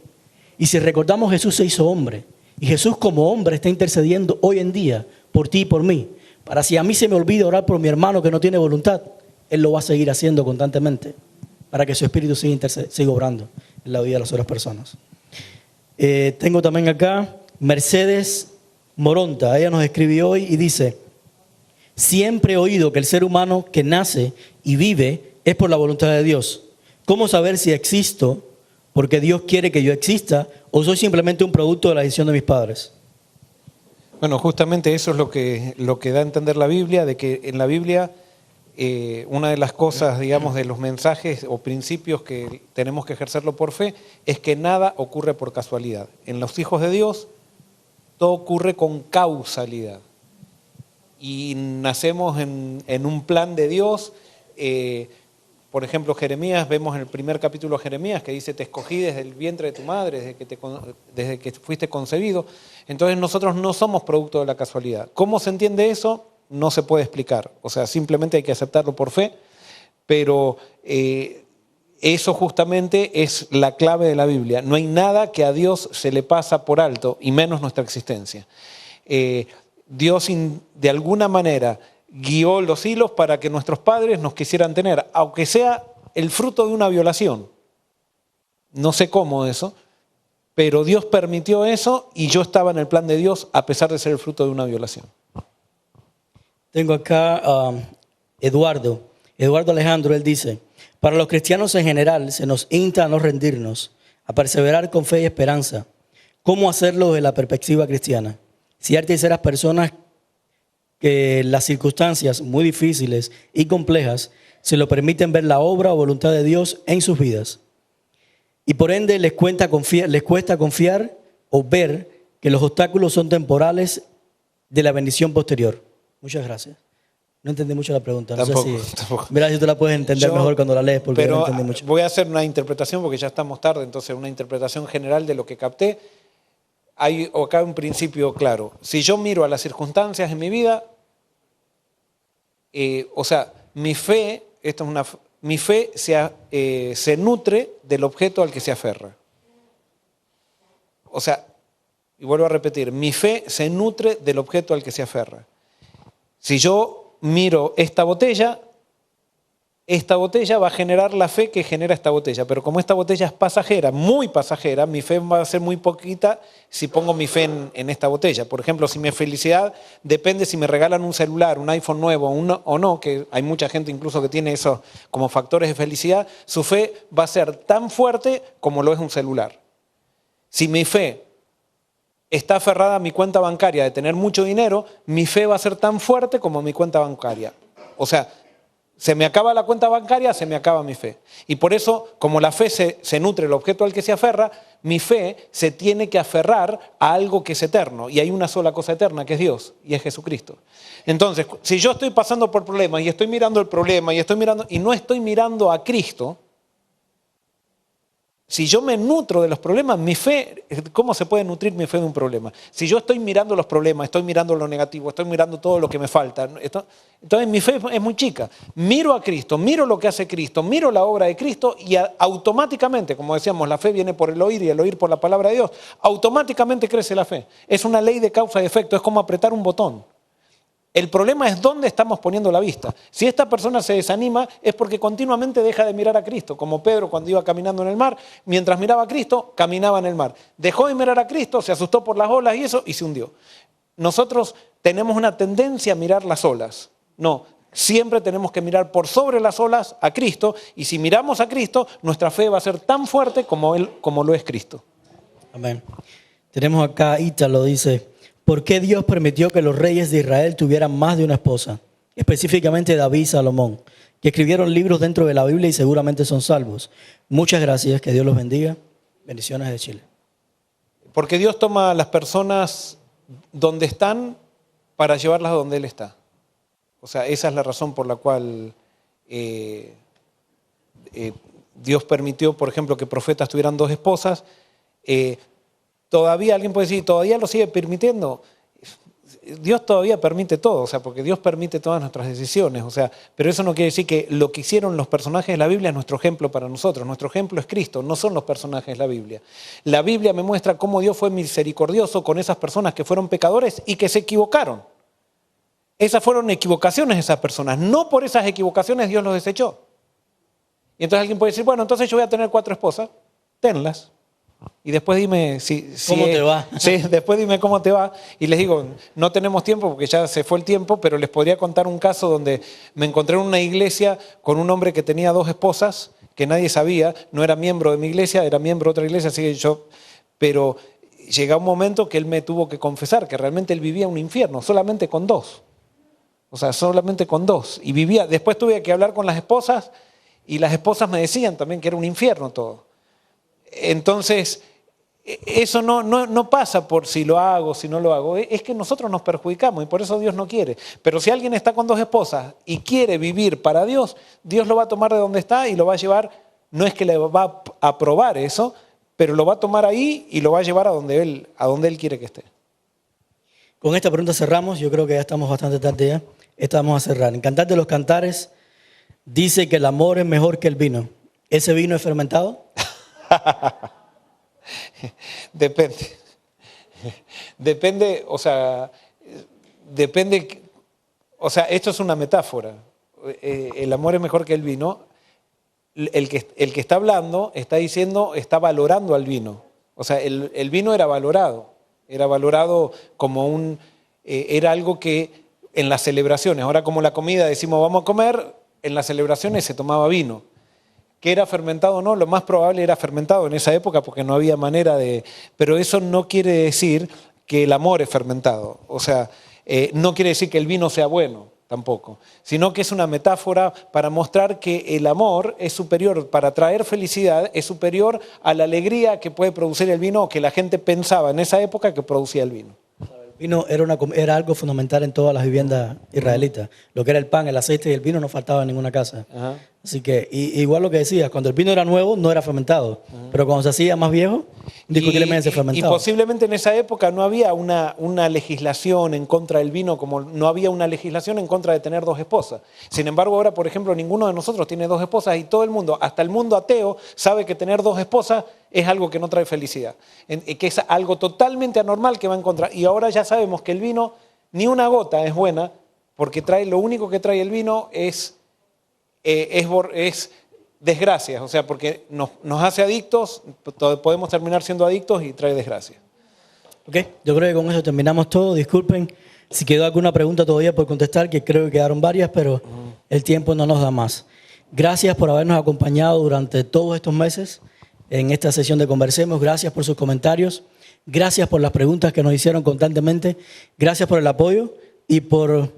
Y si recordamos, Jesús se hizo hombre. Y Jesús como hombre está intercediendo hoy en día por ti y por mí. Para si a mí se me olvida orar por mi hermano que no tiene voluntad, Él lo va a seguir haciendo constantemente para que su espíritu siga obrando en la vida de las otras personas. Tengo también acá Mercedes Moronta. Ella nos escribió hoy y dice, siempre he oído que el ser humano que nace y vive es por la voluntad de Dios. ¿Cómo saber si existo porque Dios quiere que yo exista o soy simplemente un producto de la decisión de mis padres? Bueno, justamente eso es lo que da a entender la Biblia, de que en la Biblia una de las cosas, digamos, de los mensajes o principios que tenemos que ejercerlo por fe, es que nada ocurre por casualidad. En los hijos de Dios, todo ocurre con causalidad. Y nacemos en un plan de Dios. Por ejemplo, Jeremías, vemos en el primer capítulo de Jeremías que dice, te escogí desde el vientre de tu madre, desde que fuiste concebido. Entonces nosotros no somos producto de la casualidad. ¿Cómo se entiende eso? No se puede explicar. O sea, simplemente hay que aceptarlo por fe, pero eso justamente es la clave de la Biblia. No hay nada que a Dios se le pasa por alto, y menos nuestra existencia. Dios de alguna manera guió los hilos para que nuestros padres nos quisieran tener, aunque sea el fruto de una violación. No sé cómo eso, pero Dios permitió eso y yo estaba en el plan de Dios a pesar de ser el fruto de una violación. Tengo acá Eduardo Alejandro, él dice, para los cristianos en general se nos insta a no rendirnos, a perseverar con fe y esperanza. ¿Cómo hacerlo desde la perspectiva cristiana? Si hay terceras personas que las circunstancias muy difíciles y complejas se lo permiten ver la obra o voluntad de Dios en sus vidas. Y por ende les cuesta confiar o ver que los obstáculos son temporales de la bendición posterior. Muchas gracias. No entendí mucho la pregunta. No Tampoco. Verás si tú la puedes entender mejor cuando la lees, porque pero no entendí mucho. Voy a hacer una interpretación porque ya estamos tarde, entonces una interpretación general de lo que capté. Hay acá un principio claro. Si yo miro a las circunstancias en mi vida, o sea, mi fe se nutre del objeto al que se aferra. O sea, y vuelvo a repetir, mi fe se nutre del objeto al que se aferra. Si yo miro esta botella va a generar la fe que genera esta botella, pero como esta botella es pasajera, muy pasajera, mi fe va a ser muy poquita si pongo mi fe en esta botella. Por ejemplo, si mi felicidad depende si me regalan un celular, un iPhone nuevo o no, que hay mucha gente incluso que tiene eso como factores de felicidad, su fe va a ser tan fuerte como lo es un celular. Si mi fe está aferrada a mi cuenta bancaria de tener mucho dinero, mi fe va a ser tan fuerte como mi cuenta bancaria. O sea, se me acaba la cuenta bancaria, se me acaba mi fe. Y por eso, como la fe se nutre del objeto al que se aferra, mi fe se tiene que aferrar a algo que es eterno. Y hay una sola cosa eterna, que es Dios, y es Jesucristo. Entonces, si yo estoy pasando por problemas y estoy mirando el problema y no estoy mirando a Cristo, si yo me nutro de los problemas, mi fe, ¿cómo se puede nutrir mi fe de un problema? Si yo estoy mirando los problemas, estoy mirando lo negativo, estoy mirando todo lo que me falta, entonces mi fe es muy chica. Miro a Cristo, miro lo que hace Cristo, miro la obra de Cristo y automáticamente, como decíamos, la fe viene por el oír y el oír por la palabra de Dios, automáticamente crece la fe. Es una ley de causa y efecto, es como apretar un botón. El problema es dónde estamos poniendo la vista. Si esta persona se desanima es porque continuamente deja de mirar a Cristo, como Pedro cuando iba caminando en el mar, mientras miraba a Cristo, caminaba en el mar. Dejó de mirar a Cristo, se asustó por las olas y se hundió. Nosotros tenemos una tendencia a mirar las olas. No, siempre tenemos que mirar por sobre las olas a Cristo, y si miramos a Cristo, nuestra fe va a ser tan fuerte como lo es Cristo. Amén. Tenemos acá, Ítalo dice, ¿por qué Dios permitió que los reyes de Israel tuvieran más de una esposa? Específicamente David y Salomón, que escribieron libros dentro de la Biblia y seguramente son salvos. Muchas gracias, que Dios los bendiga. Bendiciones de Chile. Porque Dios toma a las personas donde están para llevarlas a donde Él está. O sea, esa es la razón por la cual Dios permitió, por ejemplo, que profetas tuvieran dos esposas. Todavía alguien puede decir, ¿todavía lo sigue permitiendo? Dios todavía permite todo, o sea, porque Dios permite todas nuestras decisiones, o sea, pero eso no quiere decir que lo que hicieron los personajes de la Biblia es nuestro ejemplo para nosotros. Nuestro ejemplo es Cristo, no son los personajes de la Biblia. La Biblia me muestra cómo Dios fue misericordioso con esas personas que fueron pecadores y que se equivocaron. Esas fueron equivocaciones de esas personas, no por esas equivocaciones Dios los desechó. Y entonces alguien puede decir, bueno, entonces yo voy a tener 4 esposas, tenlas. Y después dime ¿Cómo te va? Sí, después dime cómo te va. Y les digo, no tenemos tiempo porque ya se fue el tiempo, pero les podría contar un caso donde me encontré en una iglesia con un hombre que tenía 2 esposas, que nadie sabía, no era miembro de mi iglesia, era miembro de otra iglesia, así que pero llega un momento que él me tuvo que confesar que realmente él vivía un infierno, solamente con 2. O sea, solamente con 2. Y vivía, después tuve que hablar con las esposas y las esposas me decían también que era un infierno todo. Entonces, eso no pasa por si lo hago, si no lo hago. Es que nosotros nos perjudicamos y por eso Dios no quiere. Pero si alguien está con 2 esposas y quiere vivir para Dios, Dios lo va a tomar de donde está y lo va a llevar, no es que le va a aprobar eso, pero lo va a tomar ahí y lo va a llevar a donde él quiere que esté. Con esta pregunta cerramos. Yo creo que ya estamos bastante tarde ya. Esta vamos a cerrar. En Cantar de los Cantares dice que el amor es mejor que el vino. ¿Ese vino es fermentado? Depende. Depende, o sea, esto es una metáfora. El amor es mejor que el vino. El que está hablando está diciendo, está valorando al vino. O sea, el vino era valorado como era algo que en las celebraciones, ahora como la comida decimos vamos a comer, en las celebraciones se tomaba vino. ¿Que era fermentado o no? Lo más probable era fermentado en esa época porque no había manera de... Pero eso no quiere decir que el amor es fermentado. O sea, no quiere decir que el vino sea bueno tampoco, sino que es una metáfora para mostrar que el amor es superior, para traer felicidad, es superior a la alegría que puede producir el vino o que la gente pensaba en esa época que producía el vino. El vino era algo fundamental en todas las viviendas israelitas. Lo que era el pan, el aceite y el vino no faltaba en ninguna casa. Ajá. Así que, igual lo que decías, cuando el vino era nuevo no era fermentado, pero cuando se hacía más viejo, indiscutiblemente se fermentaba. Y posiblemente en esa época no había una legislación en contra del vino, como no había una legislación en contra de tener 2 esposas. Sin embargo, ahora, por ejemplo, ninguno de nosotros tiene 2 esposas y todo el mundo, hasta el mundo ateo, sabe que tener 2 esposas es algo que no trae felicidad, que es algo totalmente anormal que va en contra. Y ahora ya sabemos que el vino, ni una gota es buena, porque lo único que trae el vino es desgracias, o sea, porque nos hace adictos, podemos terminar siendo adictos y trae desgracia. Ok, yo creo que con eso terminamos todo. Disculpen si quedó alguna pregunta todavía por contestar, que creo que quedaron varias, pero el tiempo no nos da más. Gracias por habernos acompañado durante todos estos meses en esta sesión de Conversemos. Gracias por sus comentarios. Gracias por las preguntas que nos hicieron constantemente. Gracias por el apoyo y por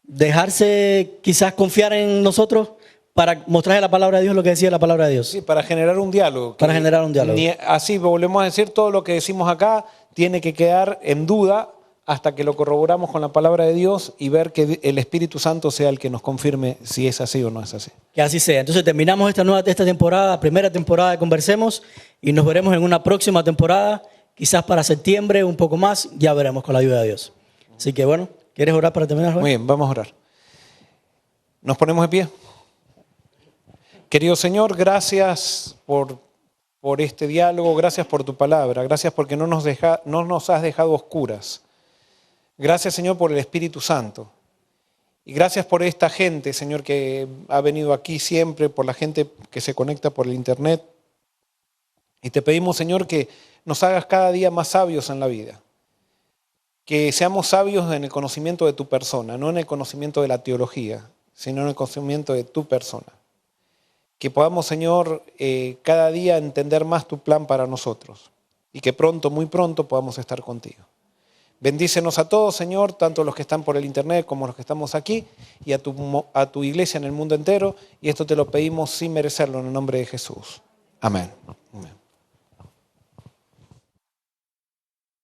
dejarse quizás confiar en nosotros para mostrarle la palabra de Dios, lo que decía la palabra de Dios. Sí, para generar un diálogo. Para generar un diálogo. Así volvemos a decir, todo lo que decimos acá tiene que quedar en duda hasta que lo corroboramos con la palabra de Dios y ver que el Espíritu Santo sea el que nos confirme si es así o no es así. Que así sea. Entonces terminamos esta temporada, primera temporada de Conversemos, y nos veremos en una próxima temporada, quizás para septiembre, un poco más, ya veremos con la ayuda de Dios. Así que bueno, ¿quieres orar para terminar, Juan? Muy bien, vamos a orar. Nos ponemos de pie. Querido Señor, gracias por este diálogo, gracias por tu palabra, gracias porque no nos has dejado oscuras. Gracias, Señor, por el Espíritu Santo. Y gracias por esta gente, Señor, que ha venido aquí siempre, por la gente que se conecta por el internet. Y te pedimos, Señor, que nos hagas cada día más sabios en la vida. Que seamos sabios en el conocimiento de tu persona, no en el conocimiento de la teología, sino en el conocimiento de tu persona. Que podamos, Señor, cada día entender más tu plan para nosotros y que pronto, muy pronto, podamos estar contigo. Bendícenos a todos, Señor, tanto los que están por el internet como los que estamos aquí y a tu iglesia en el mundo entero. Y esto te lo pedimos sin merecerlo en el nombre de Jesús. Amén. Amén.